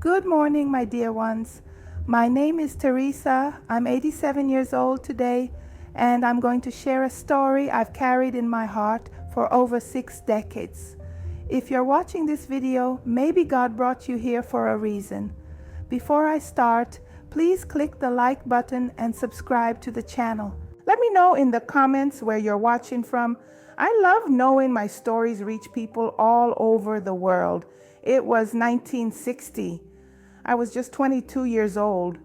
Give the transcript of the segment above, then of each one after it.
Good morning, my dear ones. My name is Teresa. I'm 87 years old today, and I'm going to share a story I've carried in my heart for over 6 decades. If you're watching this video, maybe God brought you here for a reason. Before I start, please click the like button and subscribe to the channel. Let me know in the comments where you're watching from. I love knowing my stories reach people all over the world. It was 1960. I was just 22 years old.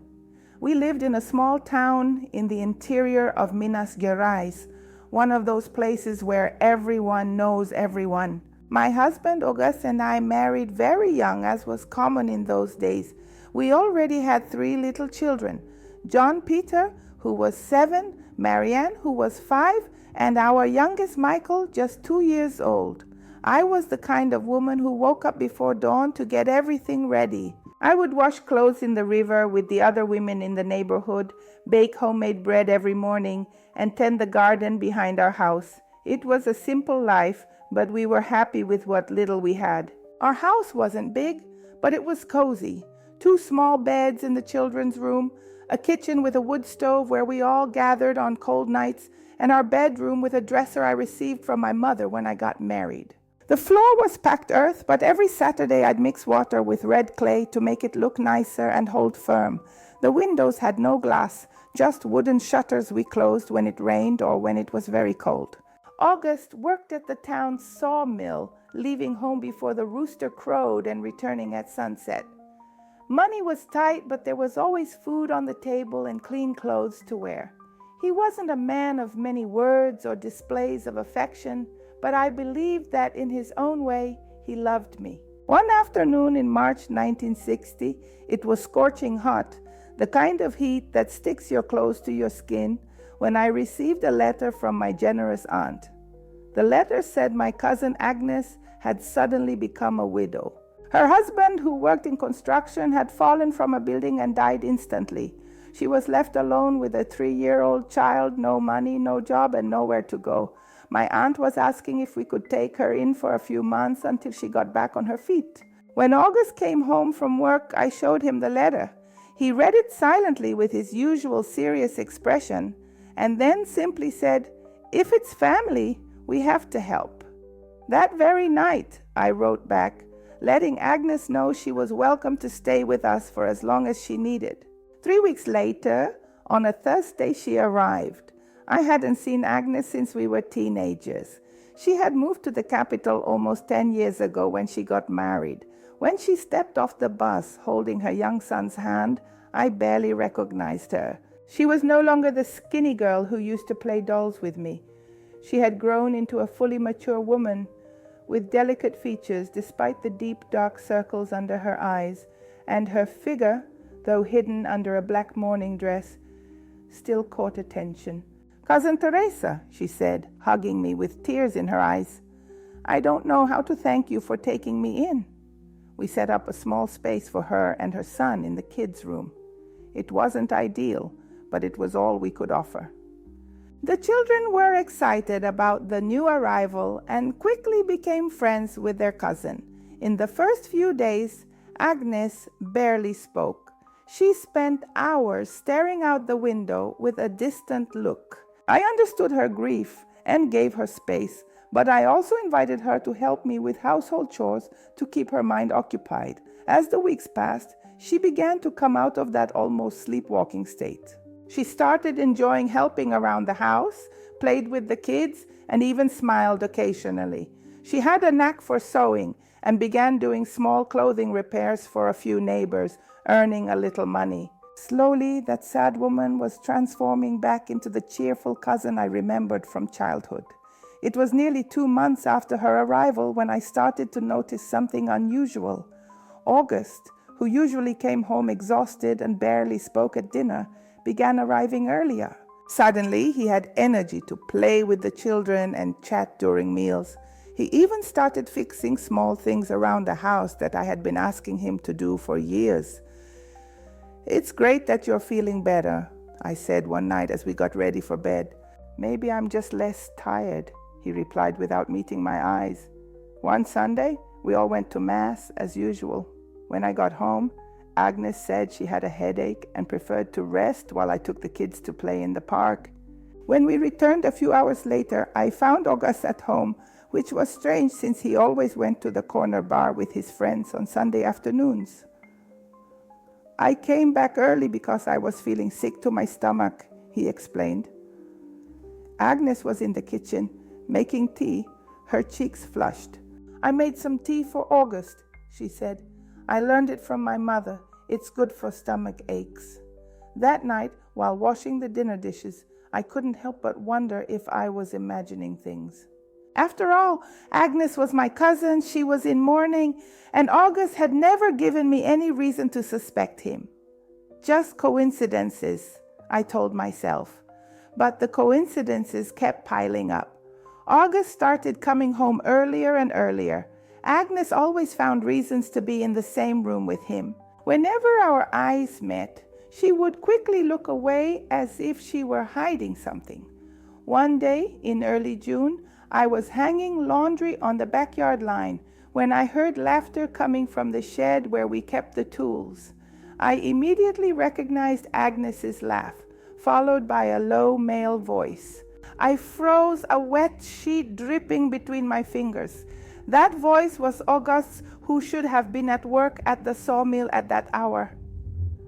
We lived in a small town in the interior of Minas Gerais, one of those places where everyone knows everyone. My husband, Agnes, and I married very young, as was common in those days. We already had 3 little children, John Peter, who was 7, Marianne, who was 5, and our youngest Michael, just 2 years old. I was the kind of woman who woke up before dawn to get everything ready. I would wash clothes in the river with the other women in the neighborhood, bake homemade bread every morning, and tend the garden behind our house. It was a simple life, but we were happy with what little we had. Our house wasn't big, but it was cozy. 2 small beds in the children's room, a kitchen with a wood stove where we all gathered on cold nights, and our bedroom with a dresser I received from my mother when I got married. The floor was packed earth, but every Saturday I'd mix water with red clay to make it look nicer and hold firm. The windows had no glass, just wooden shutters we closed when it rained or when it was very cold. August worked at the town's sawmill, leaving home before the rooster crowed and returning at sunset. Money was tight, but there was always food on the table and clean clothes to wear. He wasn't a man of many words or displays of affection, but I believed that in his own way, he loved me. One afternoon in March 1960, it was scorching hot, the kind of heat that sticks your clothes to your skin, when I received a letter from my generous aunt. The letter said my cousin Agnes had suddenly become a widow. Her husband, who worked in construction, had fallen from a building and died instantly. She was left alone with a 3-year-old child, no money, no job, and nowhere to go. My aunt was asking if we could take her in for a few months until she got back on her feet. When August came home from work, I showed him the letter. He read it silently with his usual serious expression, and then simply said, "If it's family, we have to help." That very night, I wrote back, letting Agnes know she was welcome to stay with us for as long as she needed. 3 weeks later, on a Thursday, she arrived. I hadn't seen Agnes since we were teenagers. She had moved to the capital almost 10 years ago when she got married. When she stepped off the bus holding her young son's hand, I barely recognized her. She was no longer the skinny girl who used to play dolls with me. She had grown into a fully mature woman with delicate features despite the deep dark circles under her eyes, and her figure, though hidden under a black mourning dress, still caught attention. "Cousin Teresa," she said, hugging me with tears in her eyes. "I don't know how to thank you for taking me in." We set up a small space for her and her son in the kids' room. It wasn't ideal, but it was all we could offer. The children were excited about the new arrival and quickly became friends with their cousin. In the first few days, Agnes barely spoke. She spent hours staring out the window with a distant look. I understood her grief and gave her space, but I also invited her to help me with household chores to keep her mind occupied. As the weeks passed, she began to come out of that almost sleepwalking state. She started enjoying helping around the house, played with the kids, and even smiled occasionally. She had a knack for sewing and began doing small clothing repairs for a few neighbors, earning a little money. Slowly, that sad woman was transforming back into the cheerful cousin I remembered from childhood. It was nearly 2 months after her arrival when I started to notice something unusual. August, who usually came home exhausted and barely spoke at dinner, began arriving earlier. Suddenly, he had energy to play with the children and chat during meals. He even started fixing small things around the house that I had been asking him to do for years. "It's great that you're feeling better," I said one night as we got ready for bed. "Maybe I'm just less tired," he replied without meeting my eyes. One Sunday, we all went to Mass as usual. When I got home, Agnes said she had a headache and preferred to rest while I took the kids to play in the park. When we returned a few hours later, I found August at home, which was strange since he always went to the corner bar with his friends on Sunday afternoons. "I came back early because I was feeling sick to my stomach," he explained. Agnes was in the kitchen, making tea, her cheeks flushed. "I made some tea for August," she said. "I learned it from my mother. It's good for stomach aches." That night, while washing the dinner dishes, I couldn't help but wonder if I was imagining things. After all, Agnes was my cousin, she was in mourning, and August had never given me any reason to suspect him. Just coincidences, I told myself. But the coincidences kept piling up. August started coming home earlier and earlier. Agnes always found reasons to be in the same room with him. Whenever our eyes met, she would quickly look away as if she were hiding something. One day, in early June, I was hanging laundry on the backyard line when I heard laughter coming from the shed where we kept the tools. I immediately recognized Agnes's laugh, followed by a low male voice. I froze, a wet sheet dripping between my fingers. That voice was August's, who should have been at work at the sawmill at that hour.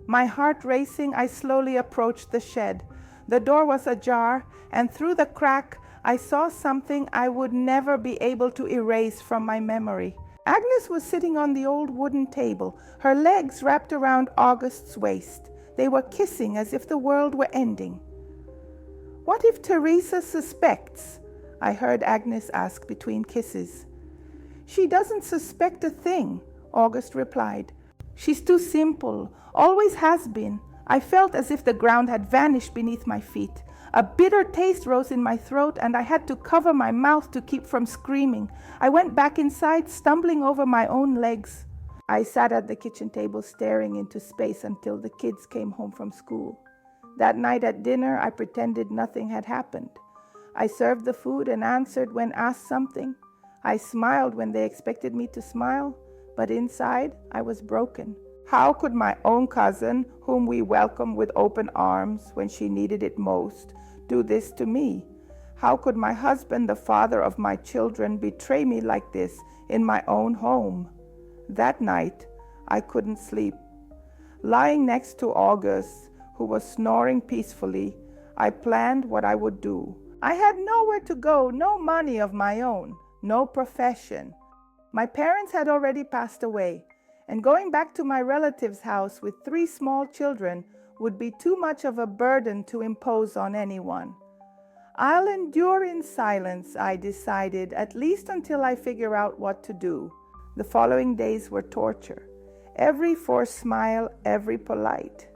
My heart racing, I slowly approached the shed. The door was ajar, and through the crack, I saw something I would never be able to erase from my memory. Agnes was sitting on the old wooden table, her legs wrapped around August's waist. They were kissing as if the world were ending. "What if Teresa suspects?" I heard Agnes ask between kisses. "She doesn't suspect a thing," August replied. "She's too simple, always has been." I felt as if the ground had vanished beneath my feet. A bitter taste rose in my throat, and I had to cover my mouth to keep from screaming. I went back inside, stumbling over my own legs. I sat at the kitchen table staring into space until the kids came home from school. That night at dinner, I pretended nothing had happened. I served the food and answered when asked something. I smiled when they expected me to smile, but inside I was broken. How could my own cousin, whom we welcomed with open arms when she needed it most, do this to me? How could my husband, the father of my children, betray me like this in my own home? That night, I couldn't sleep. Lying next to August, who was snoring peacefully, I planned what I would do. I had nowhere to go, no money of my own, no profession. My parents had already passed away, and going back to my relative's house with 3 small children would be too much of a burden to impose on anyone. I'll endure in silence, I decided, at least until I figure out what to do. The following days were torture. Every forced smile, every polite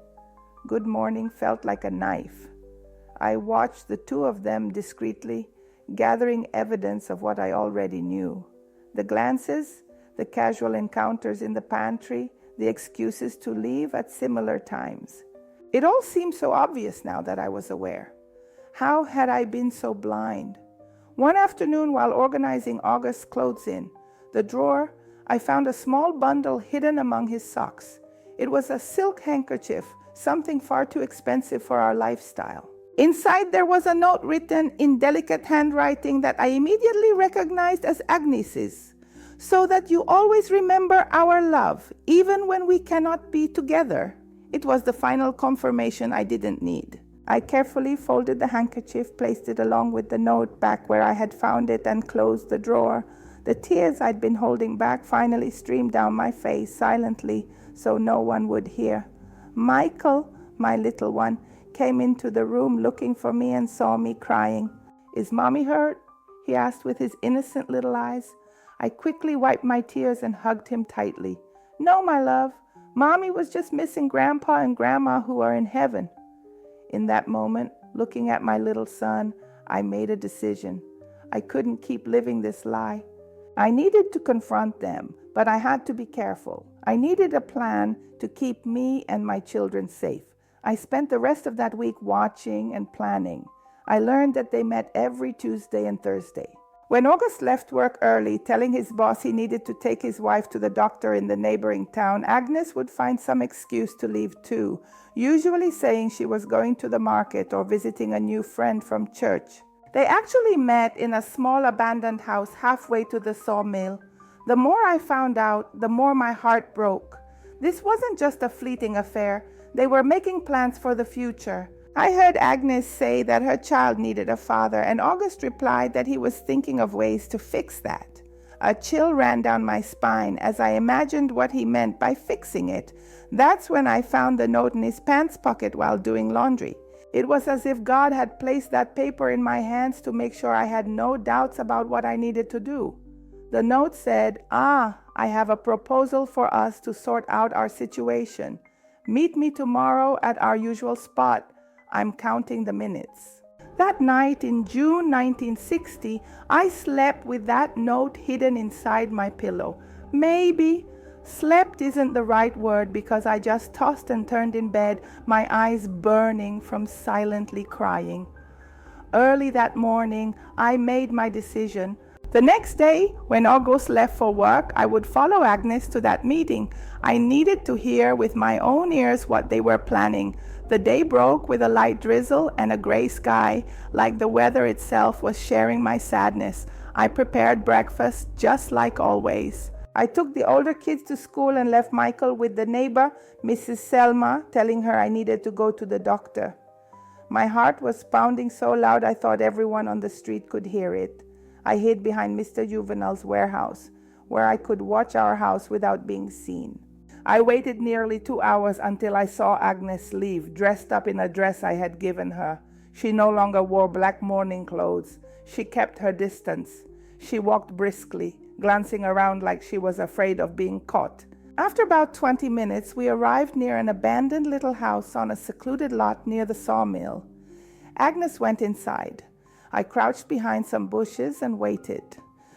good morning felt like a knife. I watched the 2 of them discreetly, gathering evidence of what I already knew. The glances, the casual encounters in the pantry, the excuses to leave at similar times. It all seemed so obvious now that I was aware. How had I been so blind? One afternoon, while organizing August's clothes in the drawer, I found a small bundle hidden among his socks. It was a silk handkerchief, something far too expensive for our lifestyle. Inside there was a note written in delicate handwriting that I immediately recognized as Agnes's. "So that you always remember our love, even when we cannot be together." It was the final confirmation I didn't need. I carefully folded the handkerchief, placed it along with the note back where I had found it, and closed the drawer. The tears I'd been holding back finally streamed down my face silently, so no one would hear. Michael, my little one, came into the room looking for me and saw me crying. "Is Mommy hurt?" he asked with his innocent little eyes. I quickly wiped my tears and hugged him tightly. "No, my love. Mommy was just missing Grandpa and Grandma who are in heaven." In that moment, looking at my little son, I made a decision. I couldn't keep living this lie. I needed to confront them, but I had to be careful. I needed a plan to keep me and my children safe. I spent the rest of that week watching and planning. I learned that they met every Tuesday and Thursday. When August left work early, telling his boss he needed to take his wife to the doctor in the neighboring town, Agnes would find some excuse to leave too, usually saying she was going to the market or visiting a new friend from church. They actually met in a small abandoned house halfway to the sawmill. The more I found out, the more my heart broke. This wasn't just a fleeting affair. They were making plans for the future. I heard Agnes say that her child needed a father, and August replied that he was thinking of ways to fix that. A chill ran down my spine as I imagined what he meant by fixing it. That's when I found the note in his pants pocket while doing laundry. It was as if God had placed that paper in my hands to make sure I had no doubts about what I needed to do. The note said, I have a proposal for us to sort out our situation. Meet me tomorrow at our usual spot. I'm counting the minutes. That night in June 1960, I slept with that note hidden inside my pillow. Maybe slept isn't the right word because I just tossed and turned in bed, my eyes burning from silently crying. Early that morning, I made my decision. The next day, when August left for work, I would follow Agnes to that meeting. I needed to hear with my own ears what they were planning. The day broke with a light drizzle and a gray sky, like the weather itself was sharing my sadness. I prepared breakfast just like always. I took the older kids to school and left Michael with the neighbor, Mrs. Selma, telling her I needed to go to the doctor. My heart was pounding so loud I thought everyone on the street could hear it. I hid behind Mr. Juvenal's warehouse, where I could watch our house without being seen. I waited nearly 2 hours until I saw Agnes leave, dressed up in a dress I had given her. She no longer wore black mourning clothes. She kept her distance. She walked briskly, glancing around like she was afraid of being caught. After about 20 minutes, we arrived near an abandoned little house on a secluded lot near the sawmill. Agnes went inside. I crouched behind some bushes and waited.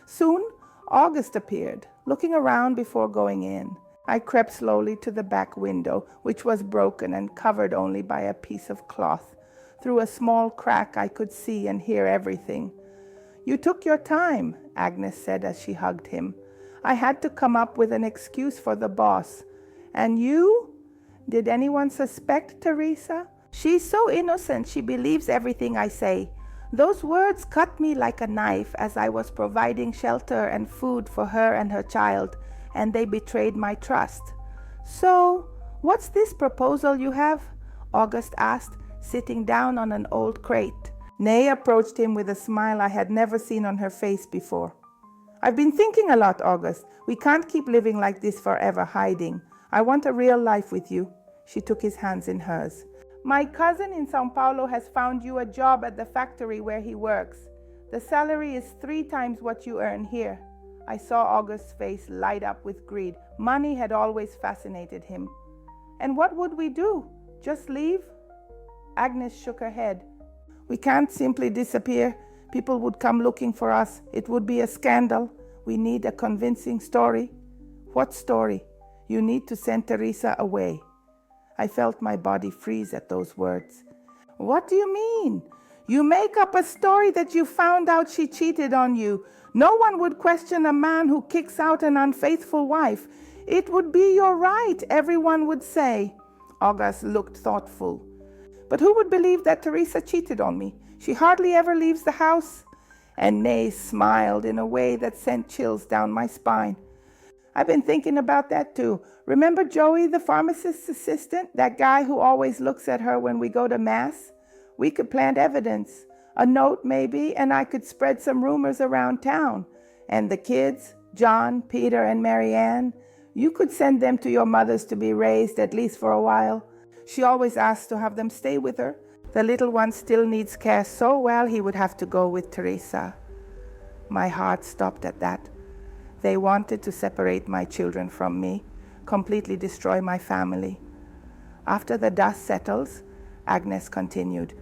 Soon, August appeared, looking around before going in. I crept slowly to the back window, which was broken and covered only by a piece of cloth. Through a small crack, I could see and hear everything. "You took your time," Agnes said as she hugged him. "I had to come up with an excuse for the boss. And you? Did anyone suspect Teresa? She's so innocent, she believes everything I say." Those words cut me like a knife as I was providing shelter and food for her and her child, and they betrayed my trust. "So, what's this proposal you have?" August asked, sitting down on an old crate. Nay approached him with a smile I had never seen on her face before. "I've been thinking a lot, August. We can't keep living like this forever, hiding. I want a real life with you." She took his hands in hers. "My cousin in Sao Paulo has found you a job at the factory where he works. The salary is 3 times what you earn here." I saw August's face light up with greed. Money had always fascinated him. "And what would we do? Just leave?" Agnes shook her head. "We can't simply disappear. People would come looking for us. It would be a scandal. We need a convincing story." "What story?" "You need to send Teresa away." I felt my body freeze at those words. "What do you mean? You make up a story that you found out she cheated on you. No one would question a man who kicks out an unfaithful wife. It would be your right, everyone would say." August looked thoughtful. "But who would believe that Teresa cheated on me? She hardly ever leaves the house." And Nay smiled in a way that sent chills down my spine. "I've been thinking about that too. Remember Joey, the pharmacist's assistant? That guy who always looks at her when we go to Mass? We could plant evidence. A note maybe, and I could spread some rumors around town. And the kids, John, Peter, and Marianne, you could send them to your mother's to be raised, at least for a while. She always asks to have them stay with her. The little one still needs care so well he would have to go with Teresa." My heart stopped at that. They wanted to separate my children from me, completely destroy my family. "After the dust settles," Agnes continued,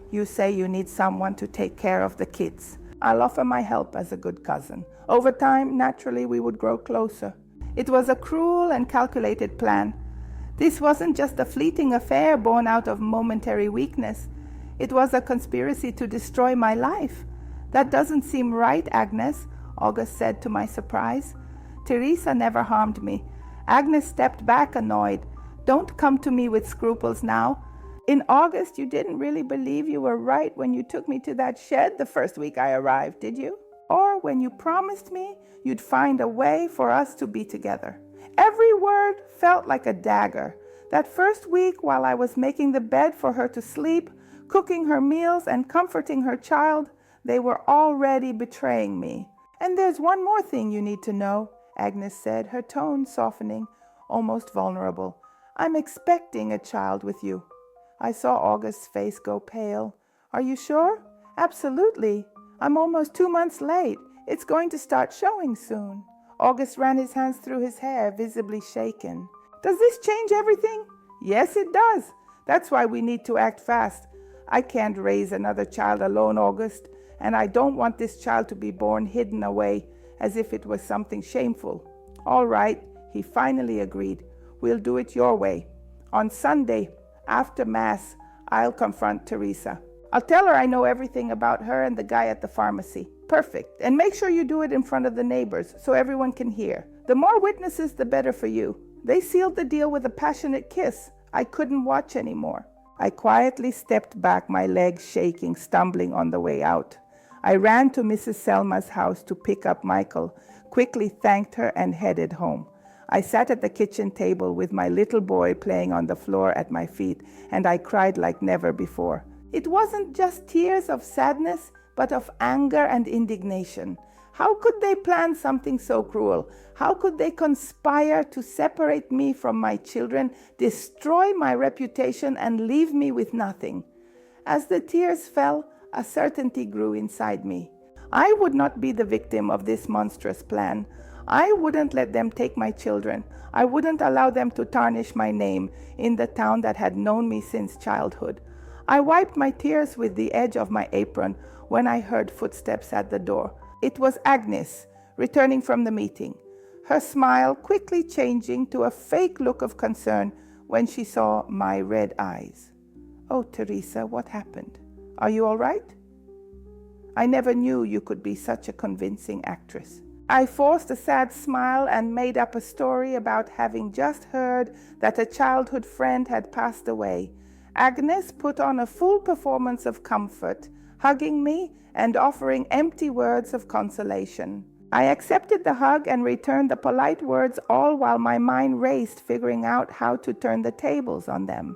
"you say you need someone to take care of the kids. I'll offer my help as a good cousin. Over time, naturally, we would grow closer." It was a cruel and calculated plan. This wasn't just a fleeting affair born out of momentary weakness. It was a conspiracy to destroy my life. That doesn't seem right, Agnes, August said to my surprise. Teresa never harmed me. Agnes stepped back, annoyed. Don't come to me with scruples now. In August, you didn't really believe you were right when you took me to that shed the first week I arrived, did you? Or when you promised me you'd find a way for us to be together. Every word felt like a dagger. That first week, while I was making the bed for her to sleep, cooking her meals and comforting her child, they were already betraying me. And there's one more thing you need to know, Agnes said, her tone softening, almost vulnerable. I'm expecting a child with you. I saw August's face go pale. Are you sure? Absolutely. I'm almost 2 months late. It's going to start showing soon. August ran his hands through his hair, visibly shaken. Does this change everything? Yes, it does. That's why we need to act fast. I can't raise another child alone, August, and I don't want this child to be born hidden away as if it was something shameful. All right, he finally agreed. We'll do it your way. On Sunday, after Mass, I'll confront Teresa. I'll tell her I know everything about her and the guy at the pharmacy. Perfect. And make sure you do it in front of the neighbors so everyone can hear. The more witnesses, the better for you. They sealed the deal with a passionate kiss. I couldn't watch anymore. I quietly stepped back, my legs shaking, stumbling on the way out. I ran to Mrs. Selma's house to pick up Michael, quickly thanked her, and headed home. I sat at the kitchen table with my little boy playing on the floor at my feet, and I cried like never before. It wasn't just tears of sadness, but of anger and indignation. How could they plan something so cruel? How could they conspire to separate me from my children, destroy my reputation, and leave me with nothing? As the tears fell, a certainty grew inside me. I would not be the victim of this monstrous plan. I wouldn't let them take my children. I wouldn't allow them to tarnish my name in the town that had known me since childhood. I wiped my tears with the edge of my apron when I heard footsteps at the door. It was Agnes, returning from the meeting, her smile quickly changing to a fake look of concern when she saw my red eyes. Oh, Teresa, what happened? Are you all right? I never knew you could be such a convincing actress. I forced a sad smile and made up a story about having just heard that a childhood friend had passed away. Agnes put on a full performance of comfort, hugging me and offering empty words of consolation. I accepted the hug and returned the polite words, all while my mind raced, figuring out how to turn the tables on them.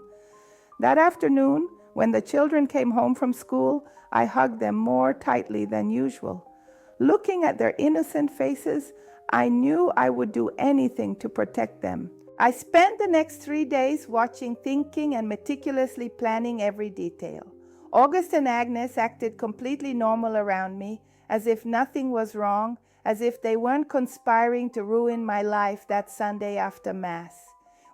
That afternoon, when the children came home from school, I hugged them more tightly than usual. Looking at their innocent faces, I knew I would do anything to protect them. I spent the next 3 days watching, thinking, and meticulously planning every detail. August and Agnes acted completely normal around me, as if nothing was wrong, as if they weren't conspiring to ruin my life that Sunday after Mass.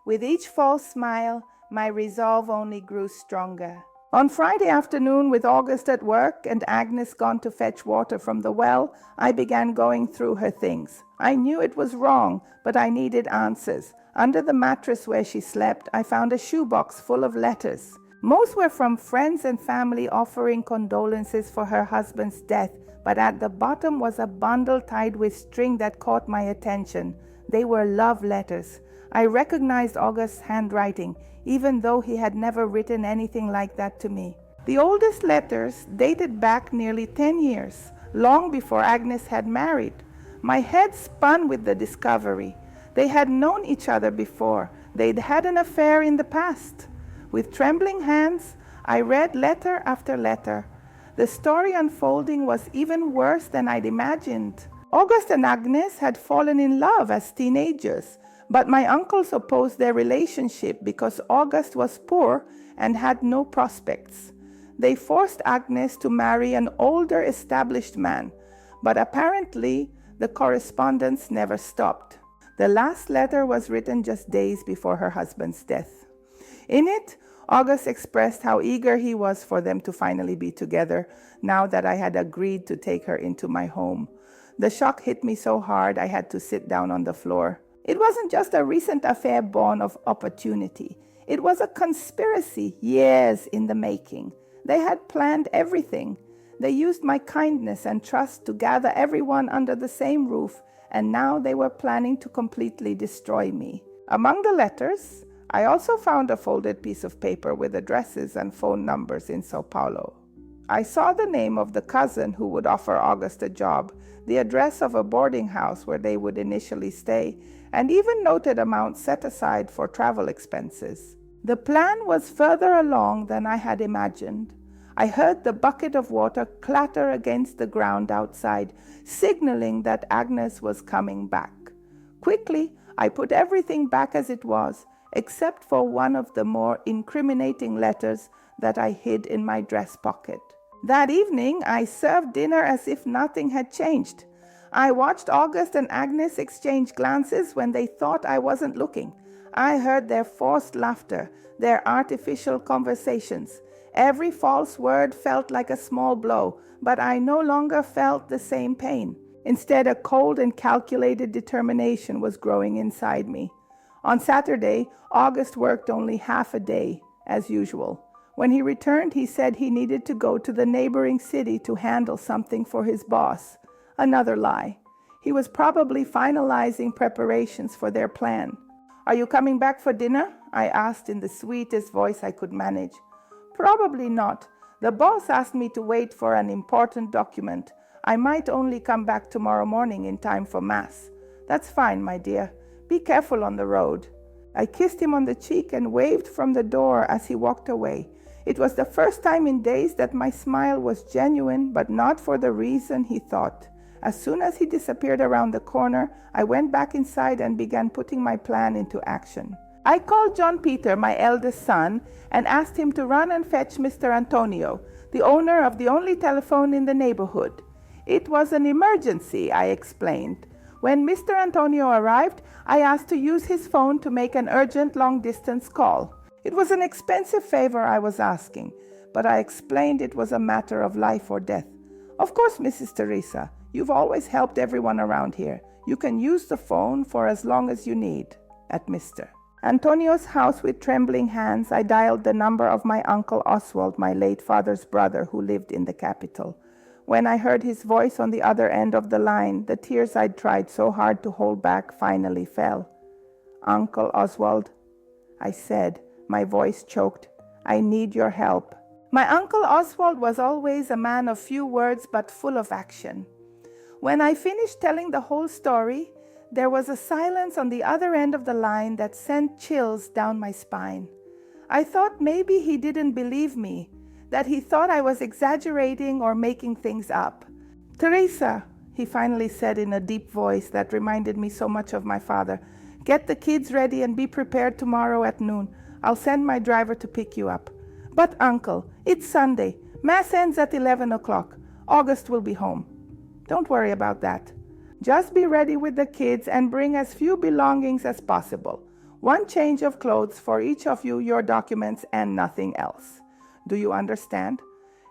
With each false smile, my resolve only grew stronger. On Friday afternoon, with August at work and Agnes gone to fetch water from the well, I began going through her things. I knew it was wrong, but I needed answers. Under the mattress where she slept, I found a shoebox full of letters. Most were from friends and family offering condolences for her husband's death, but at the bottom was a bundle tied with string that caught my attention. They were love letters. I recognized August's handwriting, even though he had never written anything like that to me. The oldest letters dated back nearly 10 years, long before Agnes had married. My head spun with the discovery. They had known each other before. They'd had an affair in the past. With trembling hands, I read letter after letter. The story unfolding was even worse than I'd imagined. August and Agnes had fallen in love as teenagers, but my uncles opposed their relationship because August was poor and had no prospects. They forced Agnes to marry an older established man, but apparently the correspondence never stopped. The last letter was written just days before her husband's death. In it, August expressed how eager he was for them to finally be together, now that I had agreed to take her into my home. The shock hit me so hard I had to sit down on the floor. It wasn't just a recent affair born of opportunity. It was a conspiracy, years in the making. They had planned everything. They used my kindness and trust to gather everyone under the same roof, and now they were planning to completely destroy me. Among the letters, I also found a folded piece of paper with addresses and phone numbers in Sao Paulo. I saw the name of the cousin who would offer August a job, the address of a boarding house where they would initially stay, and even noted amounts set aside for travel expenses. The plan was further along than I had imagined. I heard the bucket of water clatter against the ground outside, signaling that Agnes was coming back. Quickly, I put everything back as it was, except for one of the more incriminating letters that I hid in my dress pocket. That evening, I served dinner as if nothing had changed. I watched August and Agnes exchange glances when they thought I wasn't looking. I heard their forced laughter, their artificial conversations. Every false word felt like a small blow, but I no longer felt the same pain. Instead, a cold and calculated determination was growing inside me. On Saturday, August worked only half a day, as usual. When he returned, he said he needed to go to the neighboring city to handle something for his boss. Another lie. He was probably finalizing preparations for their plan. "Are you coming back for dinner?" I asked in the sweetest voice I could manage. "Probably not. The boss asked me to wait for an important document. I might only come back tomorrow morning in time for Mass." "That's fine, my dear. Be careful on the road." I kissed him on the cheek and waved from the door as he walked away. It was the first time in days that my smile was genuine, but not for the reason he thought. As soon as he disappeared around the corner, I went back inside and began putting my plan into action. I called John Peter, my eldest son, and asked him to run and fetch Mr. Antonio, the owner of the only telephone in the neighborhood. It was an emergency, I explained. When Mr. Antonio arrived, I asked to use his phone to make an urgent long-distance call. It was an expensive favor I was asking, but I explained it was a matter of life or death. "Of course, Mrs. Teresa, you've always helped everyone around here. You can use the phone for as long as you need." At Mr. Antonio's house, with trembling hands, I dialed the number of my Uncle Oswald, my late father's brother, who lived in the capital. When I heard his voice on the other end of the line, the tears I'd tried so hard to hold back finally fell. "Uncle Oswald," I said, my voice choked, "I need your help." My Uncle Oswald was always a man of few words but full of action. When I finished telling the whole story, there was a silence on the other end of the line that sent chills down my spine. I thought maybe he didn't believe me, that he thought I was exaggerating or making things up. "Teresa," he finally said in a deep voice that reminded me so much of my father, "get the kids ready and be prepared tomorrow at noon. I'll send my driver to pick you up." "But Uncle, it's Sunday. Mass ends at 11 o'clock. August will be home." "Don't worry about that. Just be ready with the kids and bring as few belongings as possible. One change of clothes for each of you, your documents, and nothing else. Do you understand?"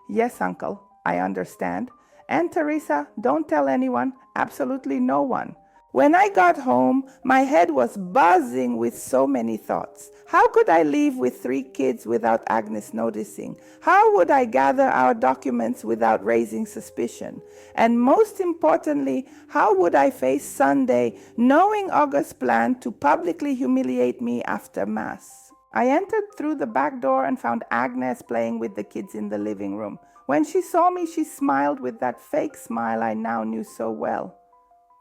"Yes, Uncle, I understand. And Teresa, don't tell anyone, absolutely no one." When I got home, my head was buzzing with so many thoughts. How could I leave with 3 kids without Agnes noticing? How would I gather our documents without raising suspicion? And most importantly, how would I face Sunday, knowing August's plan to publicly humiliate me after Mass? I entered through the back door and found Agnes playing with the kids in the living room. When she saw me, she smiled with that fake smile I now knew so well.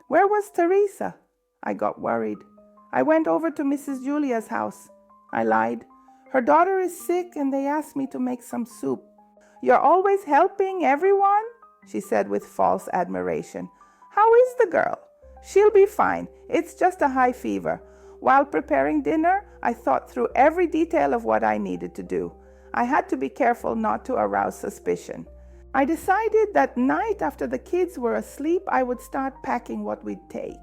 Where was Teresa? I got worried. I went over to Mrs. Julia's house. I lied. Her daughter is sick and they asked me to make some soup. "You're always helping everyone?" she said with false admiration. "How is the girl?" "She'll be fine. It's just a high fever." While preparing dinner, I thought through every detail of what I needed to do. I had to be careful not to arouse suspicion. I decided that night after the kids were asleep, I would start packing what we'd take.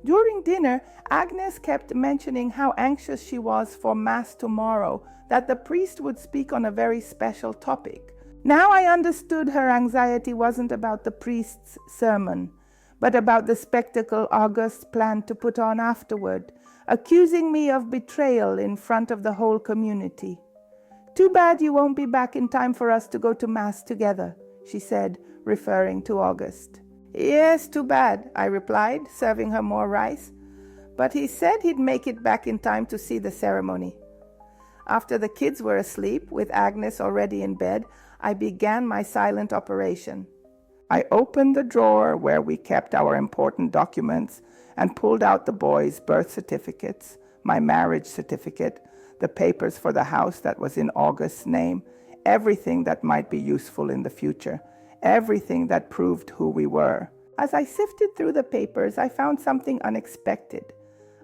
During dinner, Agnes kept mentioning how anxious she was for Mass tomorrow, that the priest would speak on a very special topic. Now I understood her anxiety wasn't about the priest's sermon, but about the spectacle August planned to put on afterward, accusing me of betrayal in front of the whole community. "Too bad you won't be back in time for us to go to Mass together," she said, referring to August. Yes, too bad, I replied, serving her more rice. But he said he'd make it back in time to see the ceremony. After the kids were asleep, with Agnes already in bed, I began my silent operation. I opened the drawer where we kept our important documents and pulled out the boys' birth certificates, my marriage certificate, the papers for the house that was in August's name, everything that might be useful in the future, everything that proved who we were. As I sifted through the papers, I found something unexpected.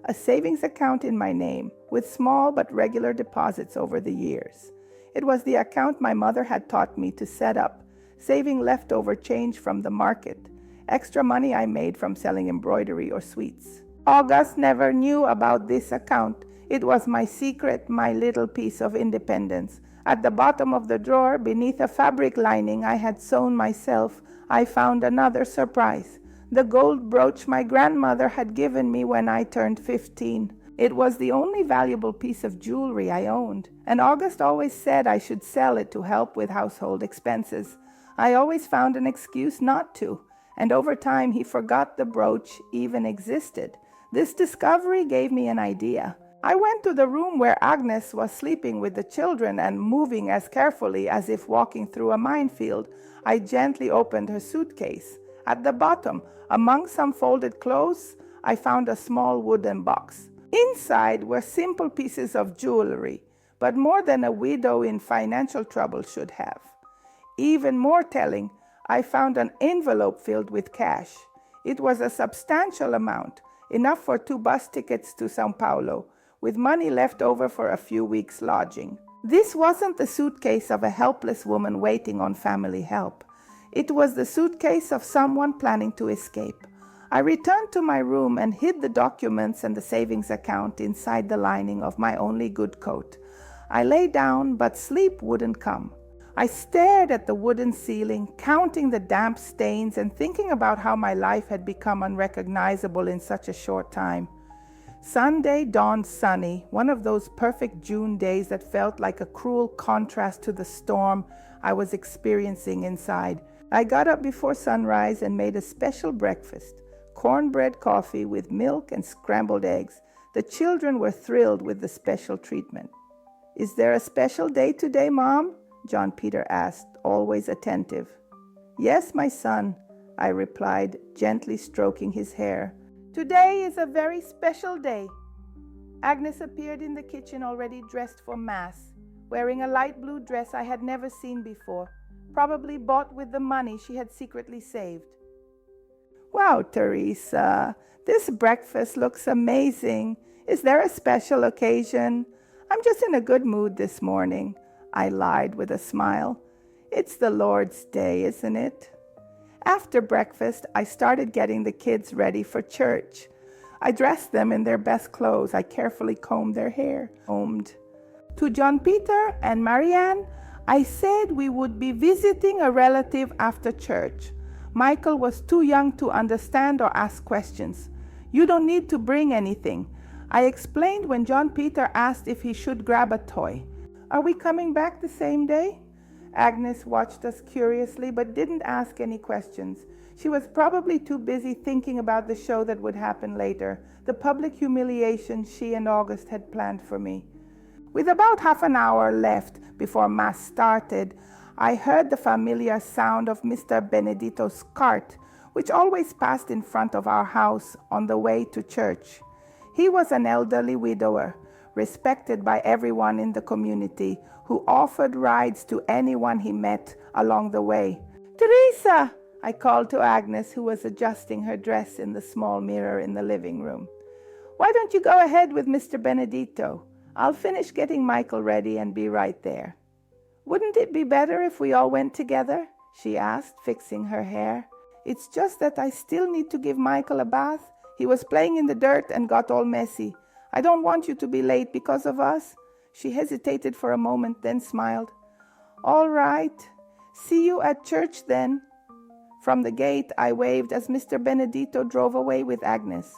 A savings account in my name, with small but regular deposits over the years. It was the account my mother had taught me to set up, saving leftover change from the market, extra money I made from selling embroidery or sweets. August never knew about this account. It was my secret, my little piece of independence. At the bottom of the drawer, beneath a fabric lining I had sewn myself, I found another surprise. The gold brooch my grandmother had given me when I turned 15. It was the only valuable piece of jewelry I owned, and August always said I should sell it to help with household expenses. I always found an excuse not to, and over time he forgot the brooch even existed. This discovery gave me an idea. I went to the room where Agnes was sleeping with the children and moving as carefully as if walking through a minefield. I gently opened her suitcase. At the bottom, among some folded clothes, I found a small wooden box. Inside were simple pieces of jewelry, but more than a widow in financial trouble should have. Even more telling, I found an envelope filled with cash. It was a substantial amount, enough for 2 bus tickets to São Paulo, with money left over for a few weeks' lodging. This wasn't the suitcase of a helpless woman waiting on family help. It was the suitcase of someone planning to escape. I returned to my room and hid the documents and the savings account inside the lining of my only good coat. I lay down, but sleep wouldn't come. I stared at the wooden ceiling, counting the damp stains and thinking about how my life had become unrecognizable in such a short time. Sunday dawned sunny, one of those perfect June days that felt like a cruel contrast to the storm I was experiencing inside. I got up before sunrise and made a special breakfast, cornbread coffee with milk and scrambled eggs. The children were thrilled with the special treatment. "Is there a special day today, Mom?" John Peter asked, always attentive. "Yes, my son," I replied, gently stroking his hair. "Today is a very special day." Agnes appeared in the kitchen already dressed for Mass, wearing a light blue dress I had never seen before, probably bought with the money she had secretly saved. "Wow, Teresa, this breakfast looks amazing. Is there a special occasion?" "I'm just in a good mood this morning," I lied with a smile. "It's the Lord's Day, isn't it?" After breakfast, I started getting the kids ready for church. I dressed them in their best clothes. I carefully combed their hair. To John Peter and Marianne, I said we would be visiting a relative after church. Michael was too young to understand or ask questions. "You don't need to bring anything," I explained when John Peter asked if he should grab a toy. "Are we coming back the same day?" Agnes watched us curiously but didn't ask any questions. She was probably too busy thinking about the show that would happen later, the public humiliation she and August had planned for me. With about half an hour left before Mass started, I heard the familiar sound of Mr. Benedito's cart, which always passed in front of our house on the way to church. He was an elderly widower, respected by everyone in the community, who offered rides to anyone he met along the way. "Teresa!" I called to Agnes, who was adjusting her dress in the small mirror in the living room. "Why don't you go ahead with Mr. Benedito? I'll finish getting Michael ready and be right there." "Wouldn't it be better if we all went together?" she asked, fixing her hair. "It's just that I still need to give Michael a bath. He was playing in the dirt and got all messy. I don't want you to be late because of us." She hesitated for a moment, then smiled. "All right. See you at church then." From the gate, I waved as Mr. Benedito drove away with Agnes.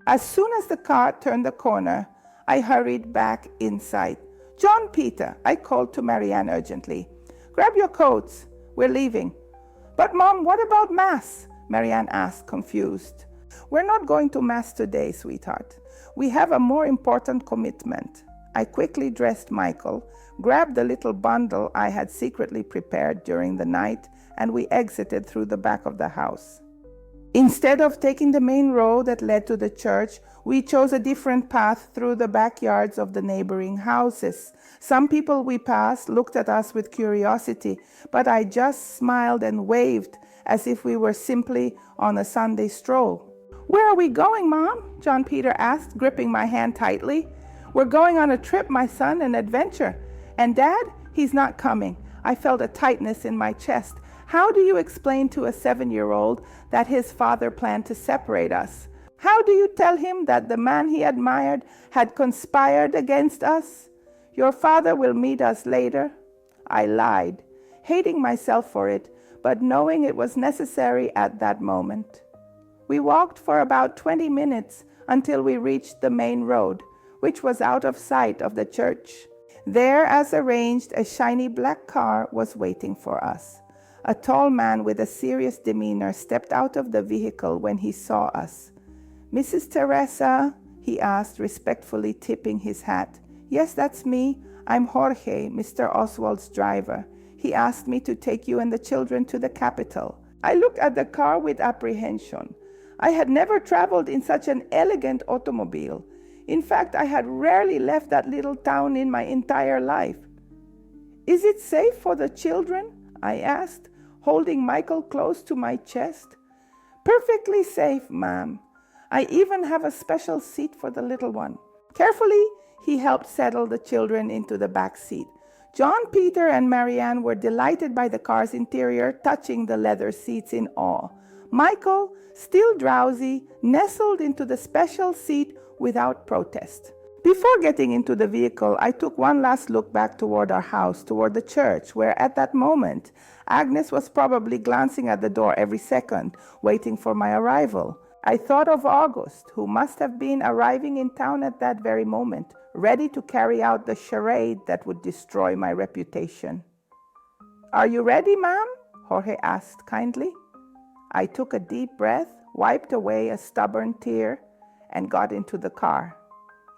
As soon as the car turned the corner, I hurried back inside. "John Peter," I called to Marianne urgently. "Grab your coats. We're leaving." "But Mom, what about Mass?" Marianne asked, confused. "We're not going to Mass today, sweetheart. We have a more important commitment." I quickly dressed Michael, grabbed the little bundle I had secretly prepared during the night, and we exited through the back of the house. Instead of taking the main road that led to the church, we chose a different path through the backyards of the neighboring houses. Some people we passed looked at us with curiosity, but I just smiled and waved as if we were simply on a Sunday stroll. "Where are we going, Mom?" John Peter asked, gripping my hand tightly. "We're going on a trip, my son, an adventure. And Dad, he's not coming." I felt a tightness in my chest. How do you explain to a 7-year-old that his father planned to separate us? How do you tell him that the man he admired had conspired against us? "Your father will meet us later." I lied, hating myself for it, but knowing it was necessary at that moment. We walked for about 20 minutes until we reached the main road, which was out of sight of the church. There, as arranged, a shiny black car was waiting for us. A tall man with a serious demeanor stepped out of the vehicle when he saw us. "Mrs. Teresa?" he asked, respectfully tipping his hat. "Yes, that's me. I'm Jorge, Mr. Oswald's driver. He asked me to take you and the children to the capital." I looked at the car with apprehension. I had never traveled in such an elegant automobile. In fact, I had rarely left that little town in my entire life. "Is it safe for the children?" I asked, holding Michael close to my chest. "Perfectly safe, ma'am. I even have a special seat for the little one." Carefully, he helped settle the children into the back seat. John, Peter, and Marianne were delighted by the car's interior, touching the leather seats in awe. Michael, still drowsy, nestled into the special seat without protest. Before getting into the vehicle, I took one last look back toward our house, toward the church, where at that moment, Agnes was probably glancing at the door every second, waiting for my arrival. I thought of August, who must have been arriving in town at that very moment, ready to carry out the charade that would destroy my reputation. "Are you ready, ma'am?" Jorge asked kindly. I took a deep breath, wiped away a stubborn tear, and got into the car.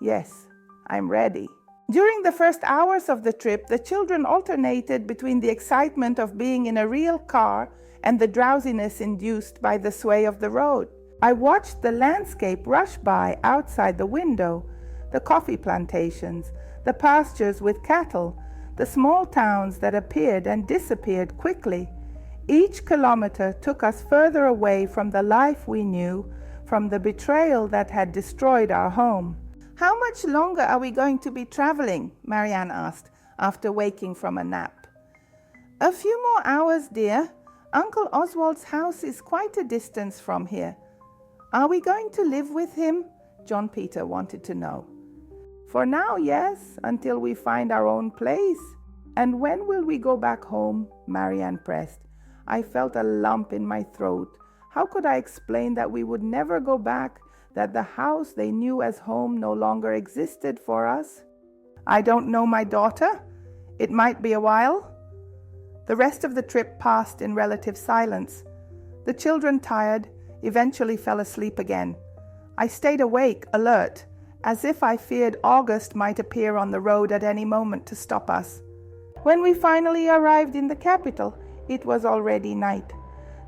"Yes, I'm ready." During the first hours of the trip, the children alternated between the excitement of being in a real car and the drowsiness induced by the sway of the road. I watched the landscape rush by outside the window, the coffee plantations, the pastures with cattle, the small towns that appeared and disappeared quickly. Each kilometer took us further away from the life we knew, from the betrayal that had destroyed our home. "How much longer are we going to be traveling?" Marianne asked, after waking from a nap. "A few more hours, dear. Uncle Oswald's house is quite a distance from here." "Are we going to live with him?" John Peter wanted to know. "For now, yes, until we find our own place." "And when will we go back home?" Marianne pressed. I felt a lump in my throat. How could I explain that we would never go back, that the house they knew as home no longer existed for us? "I don't know, my daughter. It might be a while." The rest of the trip passed in relative silence. The children, tired, eventually fell asleep again. I stayed awake, alert, as if I feared August might appear on the road at any moment to stop us. When we finally arrived in the capital, it was already night.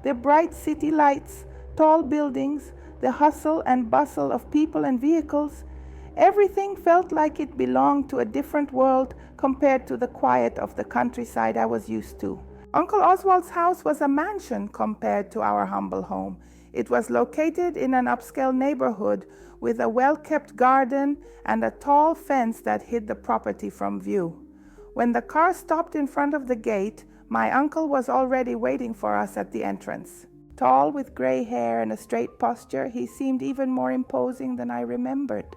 The bright city lights, tall buildings, the hustle and bustle of people and vehicles, everything felt like it belonged to a different world compared to the quiet of the countryside I was used to. Uncle Oswald's house was a mansion compared to our humble home. It was located in an upscale neighborhood with a well-kept garden and a tall fence that hid the property from view. When the car stopped in front of the gate, my uncle was already waiting for us at the entrance. Tall, with gray hair and a straight posture, he seemed even more imposing than I remembered.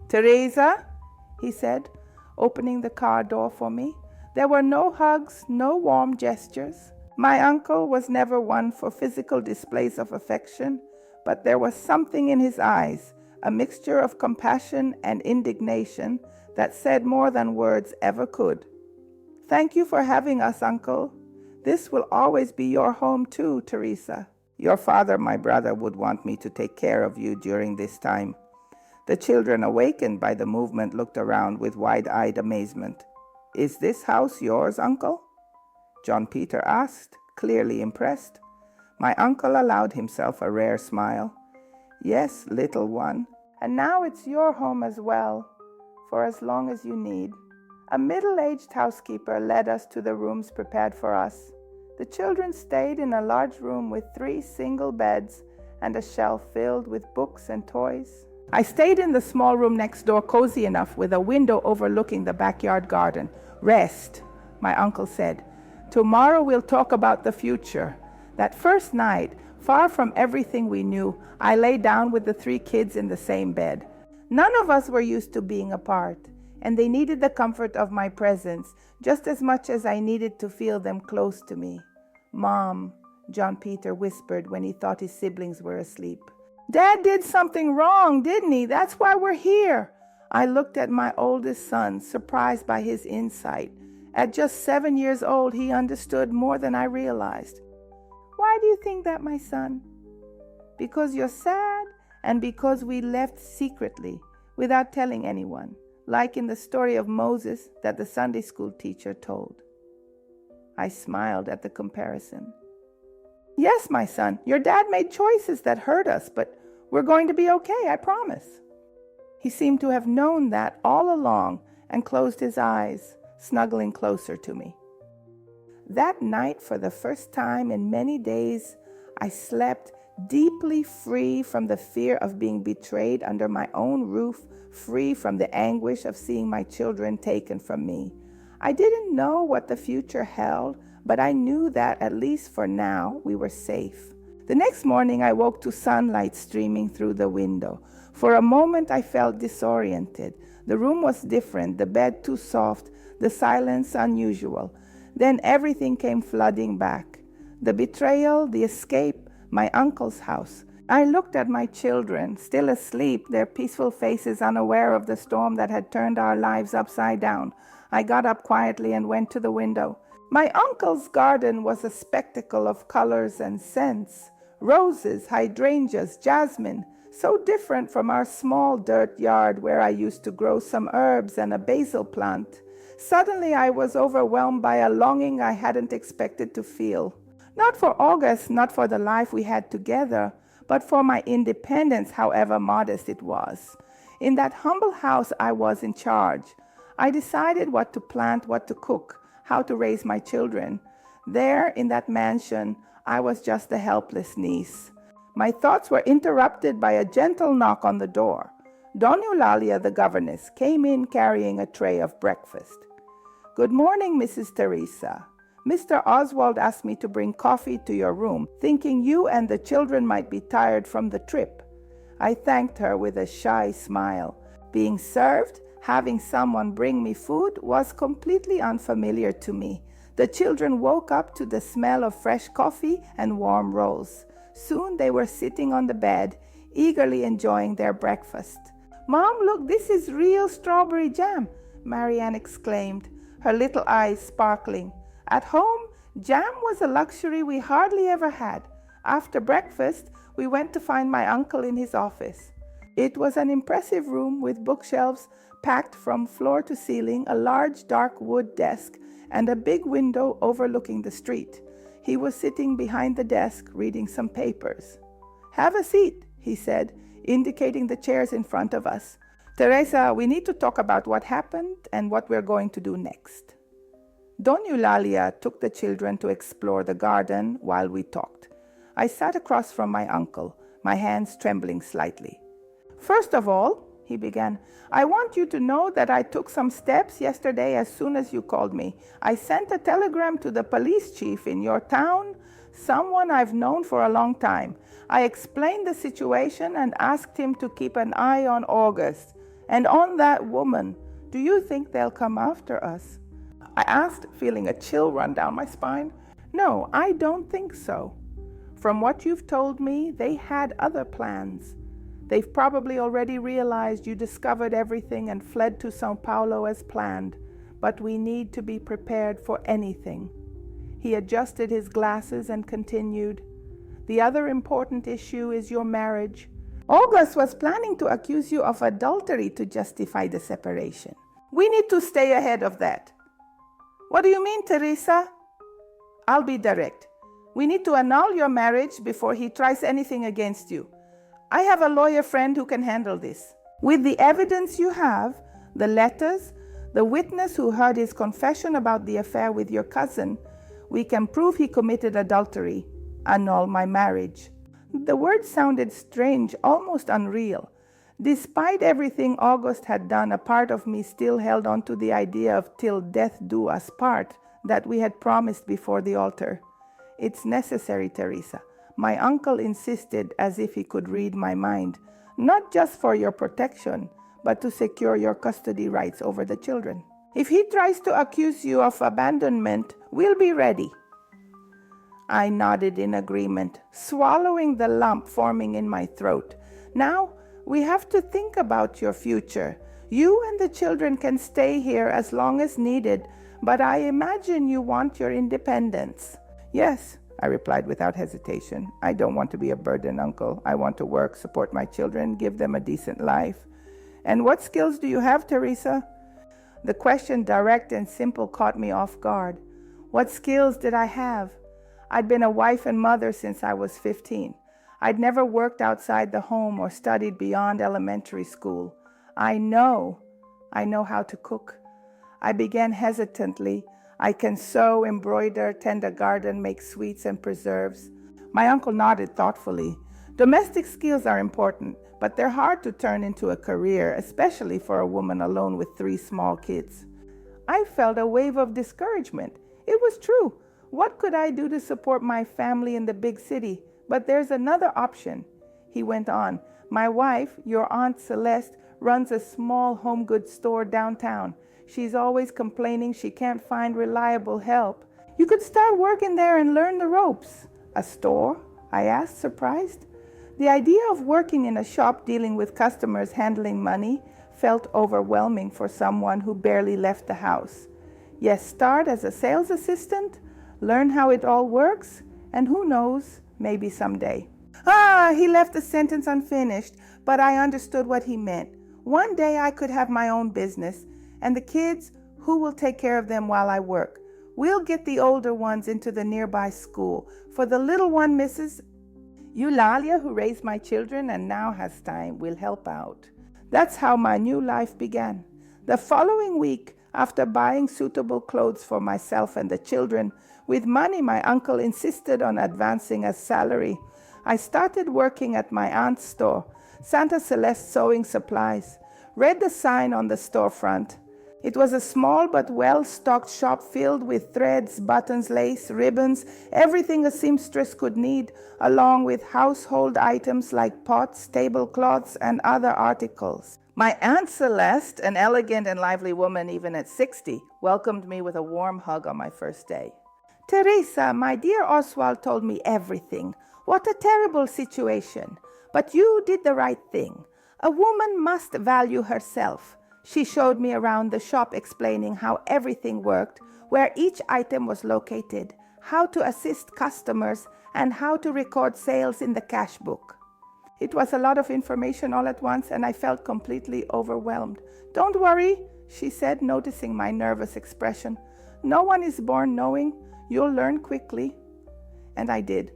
"Teresa," he said, opening the car door for me. There were no hugs, no warm gestures. My uncle was never one for physical displays of affection, but there was something in his eyes, a mixture of compassion and indignation that said more than words ever could. "Thank you for having us, Uncle. This will always be your home too, Teresa. Your father, my brother, would want me to take care of you during this time." The children, awakened by the movement, looked around with wide-eyed amazement. "Is this house yours, Uncle?" John Peter asked, clearly impressed. My uncle allowed himself a rare smile. "Yes, little one. And now it's your home as well, for as long as you need." A middle-aged housekeeper led us to the rooms prepared for us. The children stayed in a large room with 3 single beds and a shelf filled with books and toys. I stayed in the small room next door, cozy enough, with a window overlooking the backyard garden. "Rest," my uncle said. "Tomorrow we'll talk about the future." That first night, far from everything we knew, I lay down with the 3 kids in the same bed. None of us were used to being apart, and they needed the comfort of my presence just as much as I needed to feel them close to me. "Mom," John Peter whispered when he thought his siblings were asleep. "Dad did something wrong, didn't he? That's why we're here." I looked at my oldest son, surprised by his insight. At just 7 years old, he understood more than I realized. "Why do you think that, my son?" "Because you're sad, and because we left secretly, without telling anyone, like in the story of Moses that the Sunday school teacher told." I smiled at the comparison. "Yes, my son, your dad made choices that hurt us, but we're going to be okay, I promise." He seemed to have known that all along and closed his eyes, snuggling closer to me. That night, for the first time in many days, I slept deeply free from the fear of being betrayed under my own roof, free from the anguish of seeing my children taken from me. I didn't know what the future held, but I knew that, at least for now, we were safe. The next morning, I woke to sunlight streaming through the window. For a moment, I felt disoriented. The room was different, the bed too soft, the silence unusual. Then everything came flooding back. The betrayal, the escape, my uncle's house. I looked at my children, still asleep, their peaceful faces unaware of the storm that had turned our lives upside down. I got up quietly and went to the window. My uncle's garden was a spectacle of colors and scents. Roses, hydrangeas, jasmine, so different from our small dirt yard where I used to grow some herbs and a basil plant. Suddenly I was overwhelmed by a longing I hadn't expected to feel. Not for August, not for the life we had together, but for my independence, however modest it was. In that humble house, I was in charge. I decided what to plant, what to cook, how to raise my children. There, in that mansion, I was just a helpless niece. My thoughts were interrupted by a gentle knock on the door. Dona Eulalia, the governess, came in carrying a tray of breakfast. "Good morning, Mrs. Teresa. Mr. Oswald asked me to bring coffee to your room, thinking you and the children might be tired from the trip." I thanked her with a shy smile. Being served, having someone bring me food, was completely unfamiliar to me. The children woke up to the smell of fresh coffee and warm rolls. Soon they were sitting on the bed, eagerly enjoying their breakfast. "Mom, look, this is real strawberry jam," Marianne exclaimed, her little eyes sparkling. At home, jam was a luxury we hardly ever had. After breakfast, we went to find my uncle in his office. It was an impressive room with bookshelves packed from floor to ceiling, a large dark wood desk, and a big window overlooking the street. He was sitting behind the desk reading some papers. "Have a seat," he said, indicating the chairs in front of us. "Teresa, we need to talk about what happened and what we're going to do next." Dona Eulalia took the children to explore the garden while we talked. I sat across from my uncle, my hands trembling slightly. "First of all," he began, "I want you to know that I took some steps yesterday as soon as you called me. I sent a telegram to the police chief in your town, someone I've known for a long time. I explained the situation and asked him to keep an eye on August and on that woman. Do you think they'll come after us?" I asked, feeling a chill run down my spine. "No, I don't think so. From what you've told me, they had other plans. They've probably already realized you discovered everything and fled to São Paulo as planned, but we need to be prepared for anything." He adjusted his glasses and continued, "The other important issue is your marriage. August was planning to accuse you of adultery to justify the separation. We need to stay ahead of that." "What do you mean, Teresa?" "I'll be direct. We need to annul your marriage before he tries anything against you. I have a lawyer friend who can handle this. With the evidence you have, the letters, the witness who heard his confession about the affair with your cousin, we can prove he committed adultery. Annul my marriage." The word sounded strange, almost unreal. Despite everything August had done, a part of me still held on to the idea of "till death do us part" that we had promised before the altar. "It's necessary, Teresa." My uncle insisted, as if he could read my mind, "not just for your protection, but to secure your custody rights over the children. If he tries to accuse you of abandonment, we'll be ready." I nodded in agreement, swallowing the lump forming in my throat. "Now, we have to think about your future. You and the children can stay here as long as needed, but I imagine you want your independence." "Yes," I replied without hesitation. "I don't want to be a burden, Uncle. I want to work, support my children, give them a decent life." "And what skills do you have, Teresa?" The question, direct and simple, caught me off guard. What skills did I have? I'd been a wife and mother since I was 15. I'd never worked outside the home or studied beyond elementary school. I know how to cook. I began hesitantly. I can sew, embroider, tend a garden, make sweets and preserves. My uncle nodded thoughtfully. Domestic skills are important, but they're hard to turn into a career, especially for a woman alone with 3 small kids. I felt a wave of discouragement. It was true. What could I do to support my family in the big city? But there's another option. He went on. My wife, your Aunt Celeste, runs a small home goods store downtown. She's always complaining she can't find reliable help. You could start working there and learn the ropes. A store? I asked, surprised. The idea of working in a shop dealing with customers handling money felt overwhelming for someone who barely left the house. Yes, start as a sales assistant, learn how it all works, and who knows, maybe someday. He left the sentence unfinished, but I understood what he meant. One day I could have my own business, and the kids, who will take care of them while I work? We'll get the older ones into the nearby school. For the little one, Mrs. Eulalia, who raised my children and now has time, will help out. That's how my new life began. The following week, after buying suitable clothes for myself and the children, with money my uncle insisted on advancing as salary, I started working at my aunt's store, Santa Celeste Sewing Supplies. Read the sign on the storefront. It was a small but well-stocked shop filled with threads, buttons, lace, ribbons, everything a seamstress could need, along with household items like pots, tablecloths, and other articles. My Aunt Celeste, an elegant and lively woman even at 60, welcomed me with a warm hug on my first day. "Teresa, my dear Oswald told me everything. What a terrible situation. But you did the right thing. A woman must value herself." She showed me around the shop, explaining how everything worked, where each item was located, how to assist customers, and how to record sales in the cash book. It was a lot of information all at once, and I felt completely overwhelmed. "Don't worry," she said, noticing my nervous expression. "No one is born knowing. You'll learn quickly." And I did.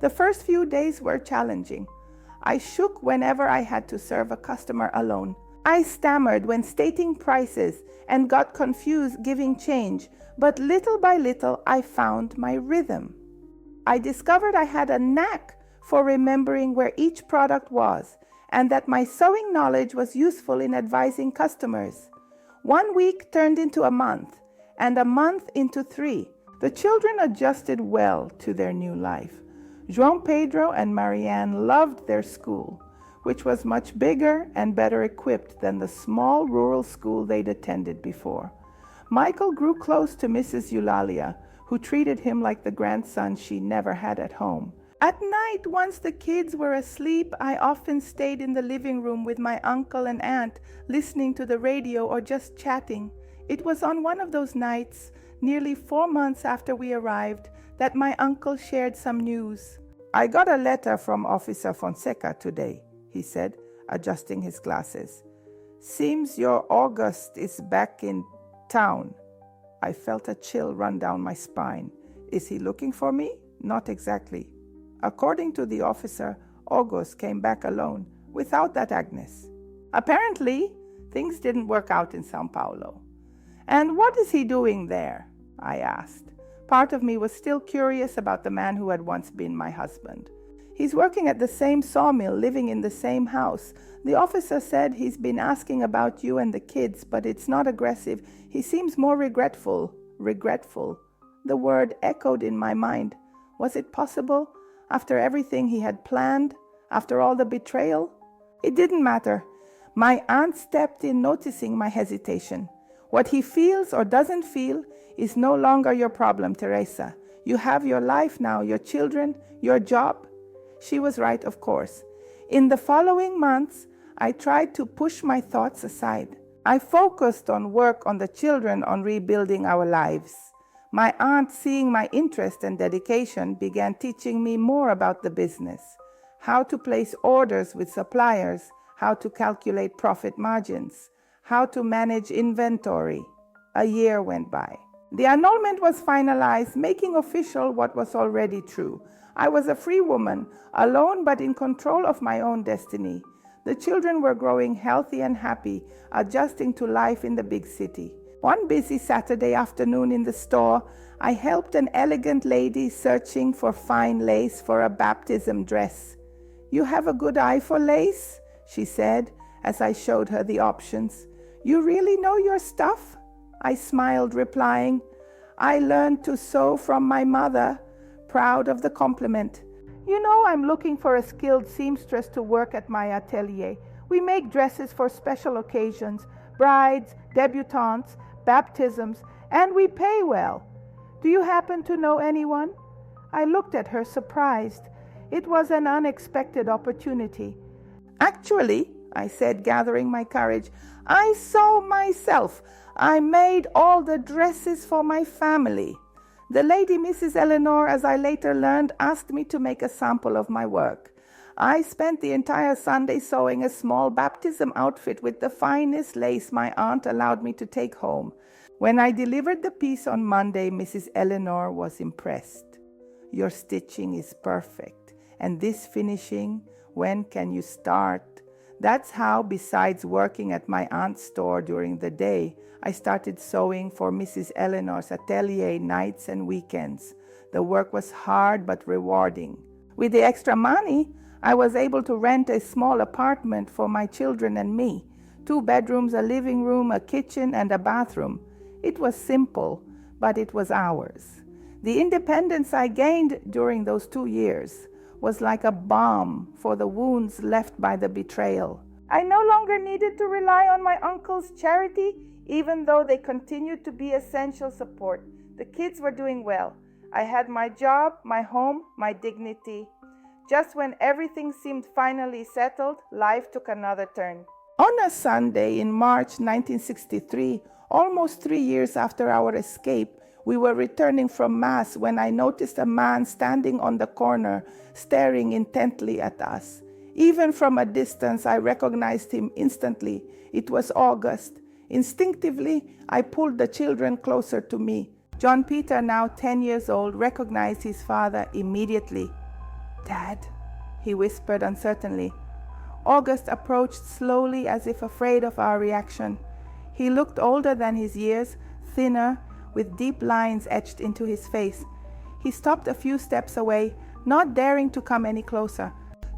The first few days were challenging. I shook whenever I had to serve a customer alone. I stammered when stating prices and got confused giving change, but little by little I found my rhythm. I discovered I had a knack for remembering where each product was, and that my sewing knowledge was useful in advising customers. 1 week turned into a month, and a month into 3. The children adjusted well to their new life. João Pedro and Marianne loved their school, which was much bigger and better equipped than the small rural school they'd attended before. Michael grew close to Mrs. Eulalia, who treated him like the grandson she never had at home. At night, once the kids were asleep, I often stayed in the living room with my uncle and aunt, listening to the radio or just chatting. It was on one of those nights nearly 4 months after we arrived, that my uncle shared some news. "I got a letter from Officer Fonseca today," he said, adjusting his glasses. "Seems your August is back in town." I felt a chill run down my spine. Is he looking for me? Not exactly. According to the officer, August came back alone, without that Agnes. Apparently, things didn't work out in São Paulo. "And what is he doing there?" I asked. Part of me was still curious about the man who had once been my husband. "He's working at the same sawmill, living in the same house. The officer said he's been asking about you and the kids, but it's not aggressive. He seems more regretful." Regretful. The word echoed in my mind. Was it possible? After everything he had planned? After all the betrayal? It didn't matter. My aunt stepped in, noticing my hesitation. "What he feels or doesn't feel is no longer your problem, Teresa. You have your life now, your children, your job." She was right, of course. In the following months, I tried to push my thoughts aside. I focused on work, on the children, on rebuilding our lives. My aunt, seeing my interest and dedication, began teaching me more about the business, how to place orders with suppliers, how to calculate profit margins, how to manage inventory. A year went by. The annulment was finalized, making official what was already true. I was a free woman, alone but in control of my own destiny. The children were growing healthy and happy, adjusting to life in the big city. One busy Saturday afternoon in the store, I helped an elegant lady searching for fine lace for a baptism dress. "You have a good eye for lace?" she said, as I showed her the options. "You really know your stuff?" I smiled, replying, "I learned to sew from my mother," proud of the compliment. "You know, I'm looking for a skilled seamstress to work at my atelier. We make dresses for special occasions, brides, debutantes, baptisms, and we pay well. Do you happen to know anyone?" I looked at her, surprised. It was an unexpected opportunity. "Actually," I said, gathering my courage, "I sew myself. I made all the dresses for my family." The lady, Mrs. Eleanor, as I later learned, asked me to make a sample of my work. I spent the entire Sunday sewing a small baptism outfit with the finest lace my aunt allowed me to take home. When I delivered the piece on Monday, Mrs. Eleanor was impressed. "Your stitching is perfect. And this finishing, when can you start?" That's how, besides working at my aunt's store during the day, I started sewing for Mrs. Eleanor's atelier nights and weekends. The work was hard but rewarding. With the extra money, I was able to rent a small apartment for my children and me. 2 bedrooms, a living room, a kitchen, and a bathroom. It was simple, but it was ours. The independence I gained during those 2 years was like a balm for the wounds left by the betrayal. I no longer needed to rely on my uncle's charity, even though they continued to be essential support. The kids were doing well. I had my job, my home, my dignity. Just when everything seemed finally settled, life took another turn. On a Sunday in March 1963, almost 3 years after our escape, we were returning from Mass when I noticed a man standing on the corner, staring intently at us. Even from a distance, I recognized him instantly. It was August. Instinctively, I pulled the children closer to me. John Peter, now 10 years old, recognized his father immediately. "Dad," he whispered uncertainly. August approached slowly, as if afraid of our reaction. He looked older than his years, thinner, with deep lines etched into his face. He stopped a few steps away, not daring to come any closer.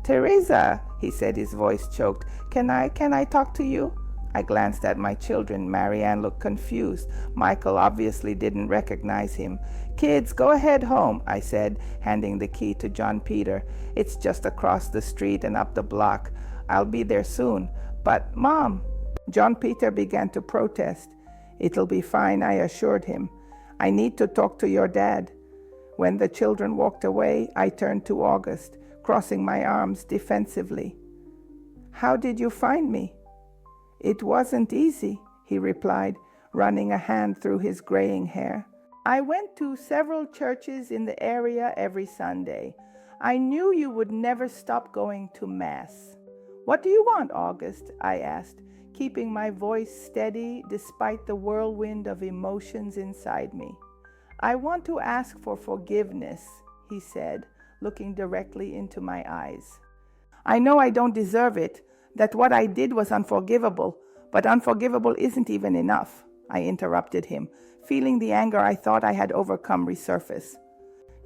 "Teresa," he said, his voice choked, Can I talk to you?" I glanced at my children. Marianne looked confused. Michael obviously didn't recognize him. "Kids, go ahead home," I said, handing the key to John Peter. "It's just across the street and up the block. I'll be there soon." "But, Mom," John Peter began to protest. "It'll be fine," I assured him. "I need to talk to your dad." When the children walked away, I turned to August, crossing my arms defensively. "How did you find me?" "It wasn't easy," he replied, running a hand through his graying hair. I went to several churches in the area every Sunday. I knew you would never stop going to Mass. What do you want, August? I asked, keeping my voice steady despite the whirlwind of emotions inside me. I want to ask for forgiveness, he said, looking directly into my eyes. I know I don't deserve it, that what I did was unforgivable, but unforgivable isn't even enough, I interrupted him, feeling the anger I thought I had overcome resurface.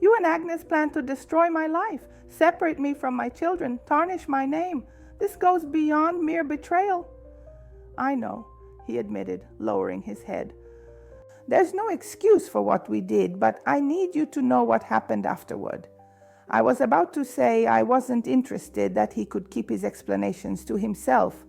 You and Agnes plan to destroy my life, separate me from my children, tarnish my name. This goes beyond mere betrayal. I know, he admitted, lowering his head. There's no excuse for what we did, but I need you to know what happened afterward. I was about to say I wasn't interested, that he could keep his explanations to himself,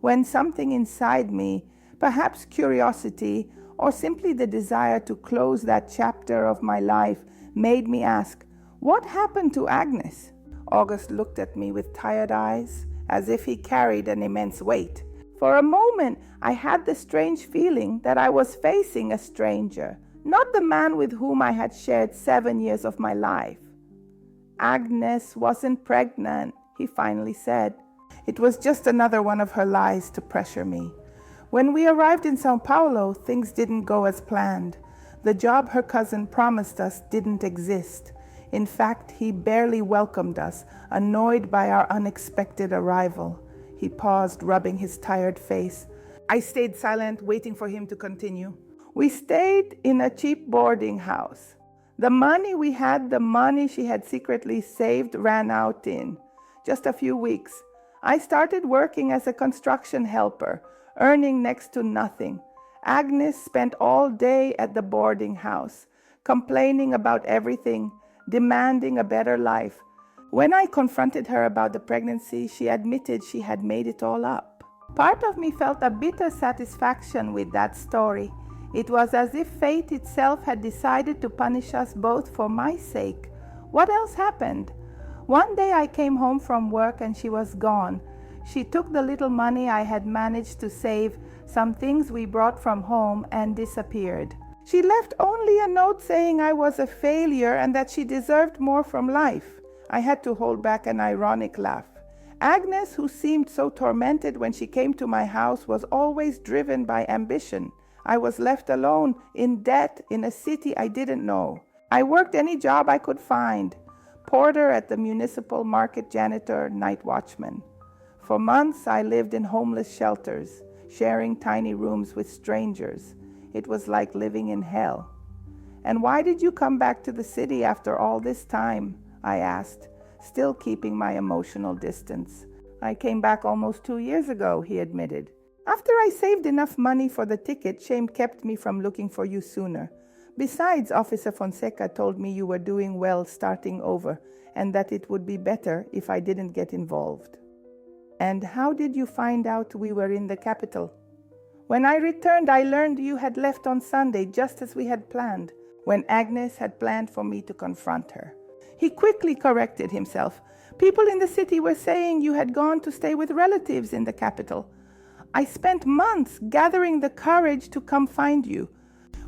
when something inside me, perhaps curiosity or simply the desire to close that chapter of my life, made me ask, what happened to Agnes? August looked at me with tired eyes, as if he carried an immense weight. For a moment, I had the strange feeling that I was facing a stranger, not the man with whom I had shared 7 years of my life. Agnes wasn't pregnant, he finally said. It was just another one of her lies to pressure me. When we arrived in Sao Paulo, things didn't go as planned. The job her cousin promised us didn't exist. In fact, he barely welcomed us, annoyed by our unexpected arrival. He paused, rubbing his tired face. I stayed silent, waiting for him to continue. We stayed in a cheap boarding house. The money we had, the money she had secretly saved, ran out in just a few weeks. I started working as a construction helper, earning next to nothing. Agnes spent all day at the boarding house, complaining about everything, demanding a better life. When I confronted her about the pregnancy, she admitted she had made it all up. Part of me felt a bitter satisfaction with that story. It was as if fate itself had decided to punish us both for my sake. What else happened? One day I came home from work and she was gone. She took the little money I had managed to save, some things we brought from home, and disappeared. She left only a note saying I was a failure and that she deserved more from life. I had to hold back an ironic laugh. Agnes, who seemed so tormented when she came to my house, was always driven by ambition. I was left alone, in debt, in a city I didn't know. I worked any job I could find. Porter at the municipal market, janitor, night watchman. For months I lived in homeless shelters, sharing tiny rooms with strangers. It was like living in hell. And why did you come back to the city after all this time? I asked, still keeping my emotional distance. I came back almost 2 years ago, he admitted. After I saved enough money for the ticket, shame kept me from looking for you sooner. Besides, Officer Fonseca told me you were doing well starting over, and that it would be better if I didn't get involved. And how did you find out we were in the capital? When I returned, I learned you had left on Sunday, just as we had planned, when Agnes had planned for me to confront her. He quickly corrected himself. People in the city were saying you had gone to stay with relatives in the capital. I spent months gathering the courage to come find you.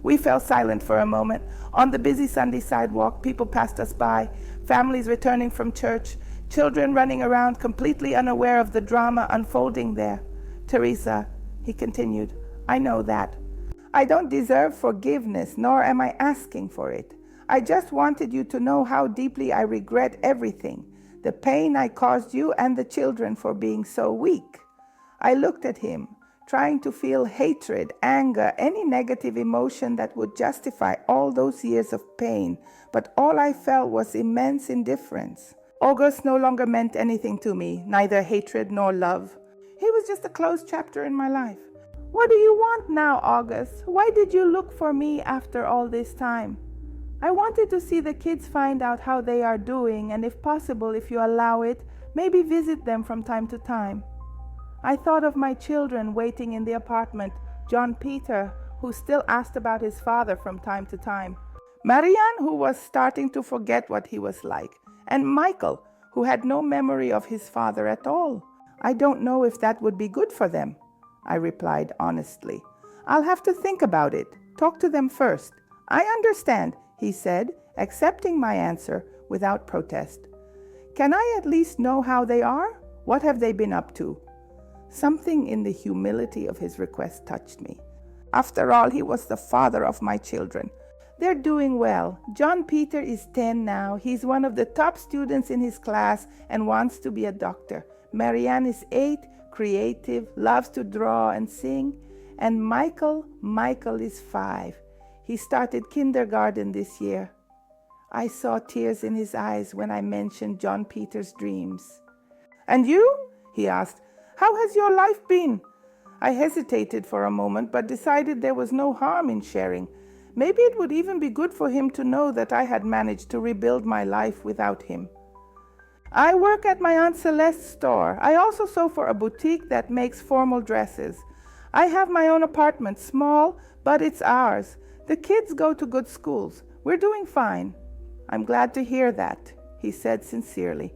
We fell silent for a moment. On the busy Sunday sidewalk, people passed us by, families returning from church, children running around completely unaware of the drama unfolding there. Teresa, he continued, I know that. I don't deserve forgiveness, nor am I asking for it. I just wanted you to know how deeply I regret everything, the pain I caused you and the children for being so weak. I looked at him, trying to feel hatred, anger, any negative emotion that would justify all those years of pain, but all I felt was immense indifference. August no longer meant anything to me, neither hatred nor love. He was just a closed chapter in my life. What do you want now, August? Why did you look for me after all this time? I wanted to see the kids, find out how they are doing, and if possible, if you allow it, maybe visit them from time to time. I thought of my children waiting in the apartment, John Peter, who still asked about his father from time to time, Marianne, who was starting to forget what he was like, and Michael, who had no memory of his father at all. I don't know if that would be good for them, I replied honestly. I'll have to think about it. Talk to them first. I understand, he said, accepting my answer without protest. Can I at least know how they are? What have they been up to? Something in the humility of his request touched me. After all, he was the father of my children. They're doing well. John Peter is 10 now. He's one of the top students in his class and wants to be a doctor. Marianne is 8, creative, loves to draw and sing. And Michael is 5. He started kindergarten this year. I saw tears in his eyes when I mentioned John Peter's dreams. And you? He asked. How has your life been? I hesitated for a moment, but decided there was no harm in sharing. Maybe it would even be good for him to know that I had managed to rebuild my life without him. I work at my Aunt Celeste's store. I also sew for a boutique that makes formal dresses. I have my own apartment, small, but it's ours. The kids go to good schools. We're doing fine. I'm glad to hear that, he said sincerely.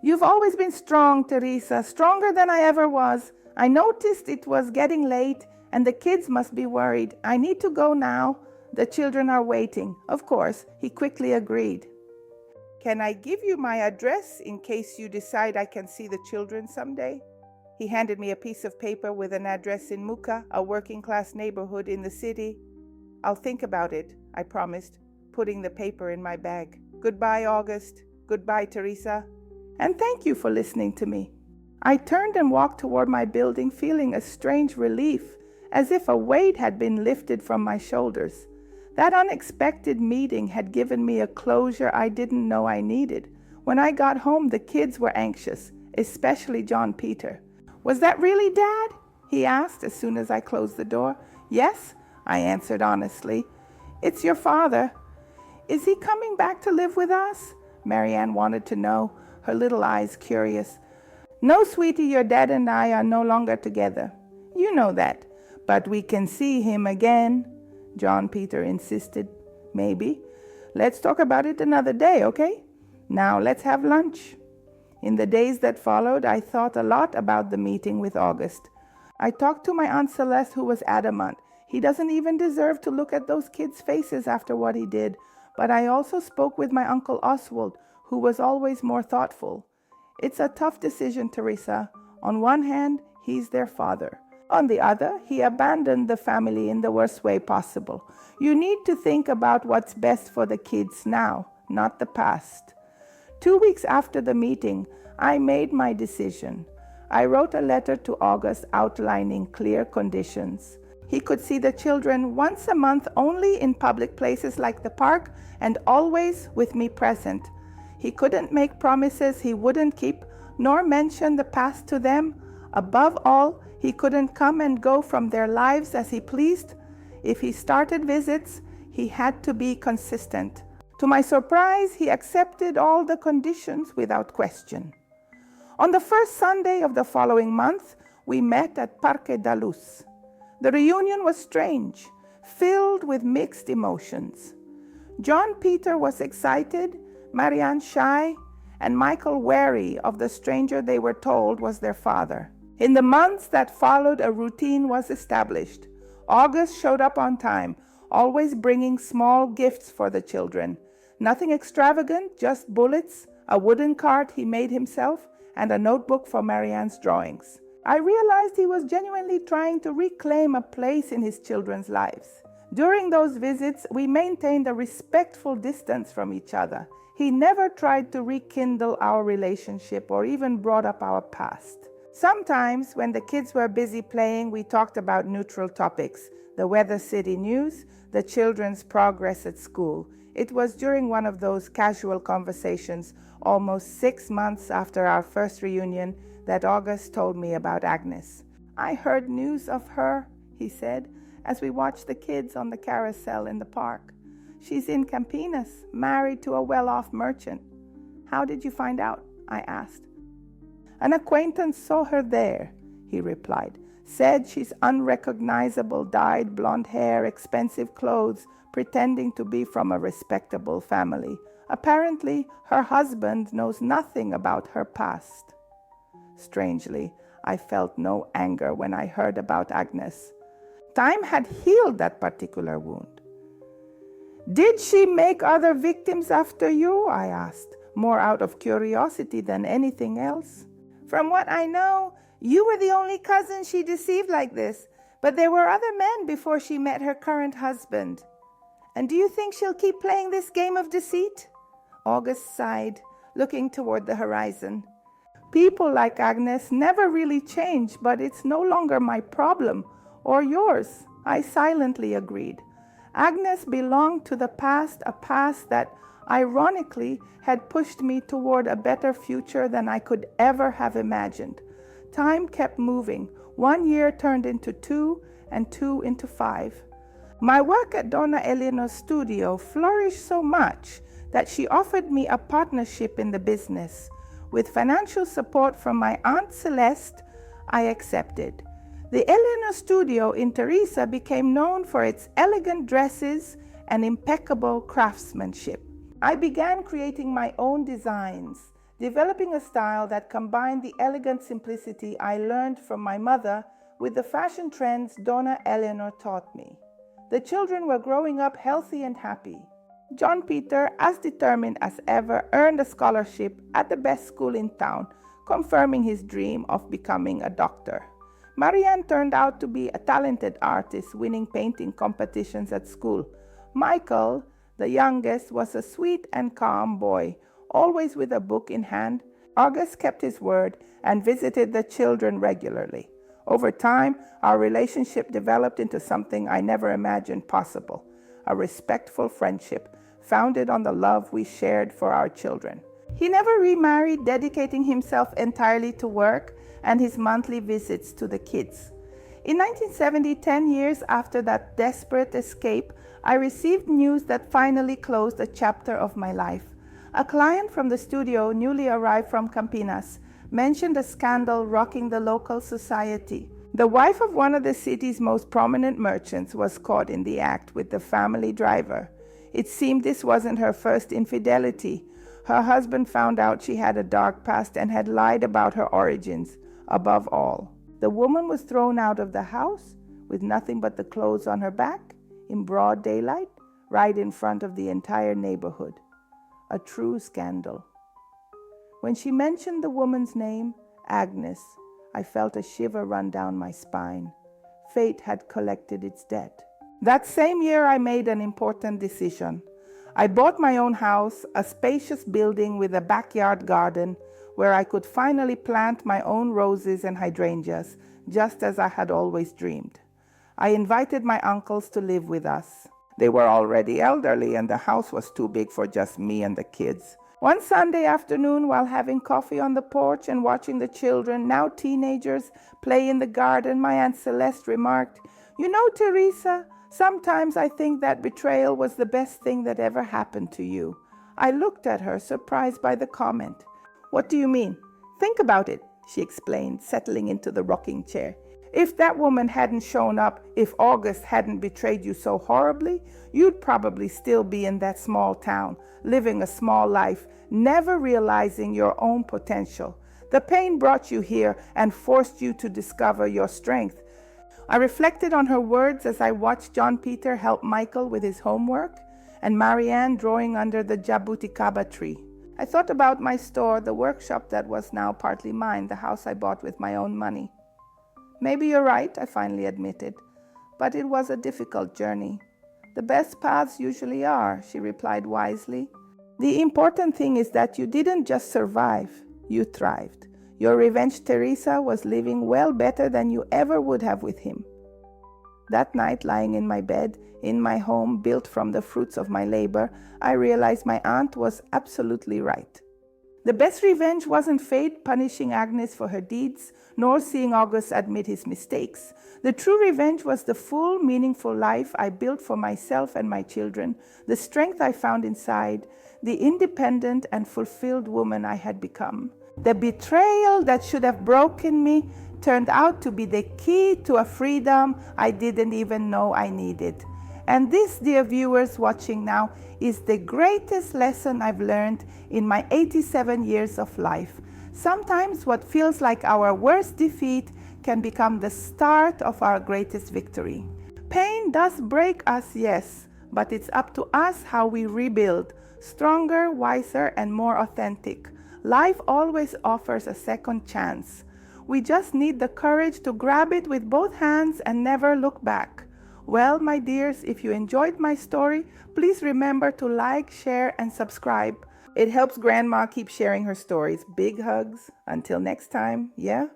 You've always been strong, Teresa, stronger than I ever was. I noticed it was getting late and the kids must be worried. I need to go now. The children are waiting. Of course, he quickly agreed. Can I give you my address in case you decide I can see the children someday? He handed me a piece of paper with an address in Muka, a working-class neighborhood in the city. I'll think about it, I promised, putting the paper in my bag. Goodbye, August. Goodbye, Teresa. And thank you for listening to me. I turned and walked toward my building, feeling a strange relief, as if a weight had been lifted from my shoulders. That unexpected meeting had given me a closure I didn't know I needed. When I got home, the kids were anxious, especially John Peter. Was that really Dad? He asked as soon as I closed the door. Yes, I answered honestly. It's your father. Is he coming back to live with us? Marianne wanted to know, her little eyes curious. No, sweetie, your dad and I are no longer together. You know that. But we can see him again, John Peter insisted. Maybe. Let's talk about it another day, okay? Now let's have lunch. In the days that followed, I thought a lot about the meeting with August. I talked to my Aunt Celeste, who was adamant. He doesn't even deserve to look at those kids' faces after what he did. But I also spoke with my Uncle Oswald, who was always more thoughtful. It's a tough decision, Teresa. On one hand, he's their father. On the other, he abandoned the family in the worst way possible. You need to think about what's best for the kids now, not the past. 2 weeks after the meeting, I made my decision. I wrote a letter to August outlining clear conditions. He could see the children once a month only in public places like the park and always with me present. He couldn't make promises he wouldn't keep, nor mention the past to them. Above all, he couldn't come and go from their lives as he pleased. If he started visits, he had to be consistent. To my surprise, he accepted all the conditions without question. On the first Sunday of the following month, we met at Parque da Luz. The reunion was strange, filled with mixed emotions. John Peter was excited, Marianne shy, and Michael wary of the stranger they were told was their father. In the months that followed, a routine was established. August showed up on time, always bringing small gifts for the children. Nothing extravagant, just bullets, a wooden cart he made himself, and a notebook for Marianne's drawings. I realized he was genuinely trying to reclaim a place in his children's lives. During those visits, we maintained a respectful distance from each other. He never tried to rekindle our relationship or even brought up our past. Sometimes, when the kids were busy playing, we talked about neutral topics, the weather, city news, the children's progress at school. It was during one of those casual conversations, almost 6 months after our first reunion, that August told me about Agnes. I heard news of her, he said, as we watched the kids on the carousel in the park. She's in Campinas, married to a well-off merchant. How did you find out? I asked. An acquaintance saw her there, he replied. Said she's unrecognizable, dyed blonde hair, expensive clothes, pretending to be from a respectable family. Apparently, her husband knows nothing about her past. Strangely, I felt no anger when I heard about Agnes. Time had healed that particular wound. Did she make other victims after you? I asked, more out of curiosity than anything else. From what I know, you were the only cousin she deceived like this, but there were other men before she met her current husband. And do you think she'll keep playing this game of deceit? August sighed, looking toward the horizon. People like Agnes never really change, but it's no longer my problem or yours. I silently agreed. Agnes belonged to the past, a past that, ironically, had pushed me toward a better future than I could ever have imagined. Time kept moving. 1 year turned into 2, and 2 into 5. My work at Donna Eleanor's studio flourished so much that she offered me a partnership in the business. With financial support from my Aunt Celeste, I accepted. The Eleanor studio in Teresa became known for its elegant dresses and impeccable craftsmanship. I began creating my own designs, developing a style that combined the elegant simplicity I learned from my mother with the fashion trends Donna Eleanor taught me. The children were growing up healthy and happy. John Peter, as determined as ever, earned a scholarship at the best school in town, confirming his dream of becoming a doctor. Marianne turned out to be a talented artist, winning painting competitions at school. Michael, the youngest, was a sweet and calm boy, always with a book in hand. August kept his word and visited the children regularly. Over time, our relationship developed into something I never imagined possible, a respectful friendship founded on the love we shared for our children. He never remarried, dedicating himself entirely to work and his monthly visits to the kids. In 1970, 10 years after that desperate escape, I received news that finally closed a chapter of my life. A client from the studio, newly arrived from Campinas, mentioned a scandal rocking the local society. The wife of one of the city's most prominent merchants was caught in the act with the family driver. It seemed this wasn't her first infidelity. Her husband found out she had a dark past and had lied about her origins. Above all, the woman was thrown out of the house with nothing but the clothes on her back, in broad daylight, right in front of the entire neighborhood. A true scandal. When she mentioned the woman's name, Agnes, I felt a shiver run down my spine. Fate had collected its debt. That same year, I made an important decision. I bought my own house, a spacious building with a backyard garden, where I could finally plant my own roses and hydrangeas, just as I had always dreamed. I invited my uncles to live with us. They were already elderly, and the house was too big for just me and the kids. One Sunday afternoon, while having coffee on the porch and watching the children, now teenagers, play in the garden, my Aunt Celeste remarked, "You know, Teresa, sometimes I think that betrayal was the best thing that ever happened to you." I looked at her, surprised by the comment. "What do you mean?" "Think about it," she explained, settling into the rocking chair. "If that woman hadn't shown up, if August hadn't betrayed you so horribly, you'd probably still be in that small town, living a small life, never realizing your own potential. The pain brought you here and forced you to discover your strength." I reflected on her words as I watched John Peter help Michael with his homework and Marianne drawing under the jabuticaba tree. I thought about my store, the workshop that was now partly mine, the house I bought with my own money. "Maybe you're right," I finally admitted, "but it was a difficult journey." "The best paths usually are," she replied wisely. "The important thing is that you didn't just survive, you thrived. Your revenge Teresa was living well better than you ever would have with him." That night, lying in my bed, in my home built from the fruits of my labor, I realized my aunt was absolutely right. The best revenge wasn't fate punishing Agnes for her deeds, nor seeing August admit his mistakes. The true revenge was the full, meaningful life I built for myself and my children, the strength I found inside, the independent and fulfilled woman I had become. The betrayal that should have broken me turned out to be the key to a freedom I didn't even know I needed. And this, dear viewers watching now, is the greatest lesson I've learned in my 87 years of life. Sometimes what feels like our worst defeat can become the start of our greatest victory. Pain does break us, yes, but it's up to us how we rebuild, stronger, wiser, and more authentic. Life always offers a second chance. We just need the courage to grab it with both hands and never look back. Well, my dears, if you enjoyed my story, please remember to like, share, and subscribe. It helps Grandma keep sharing her stories. Big hugs. Until next time, yeah?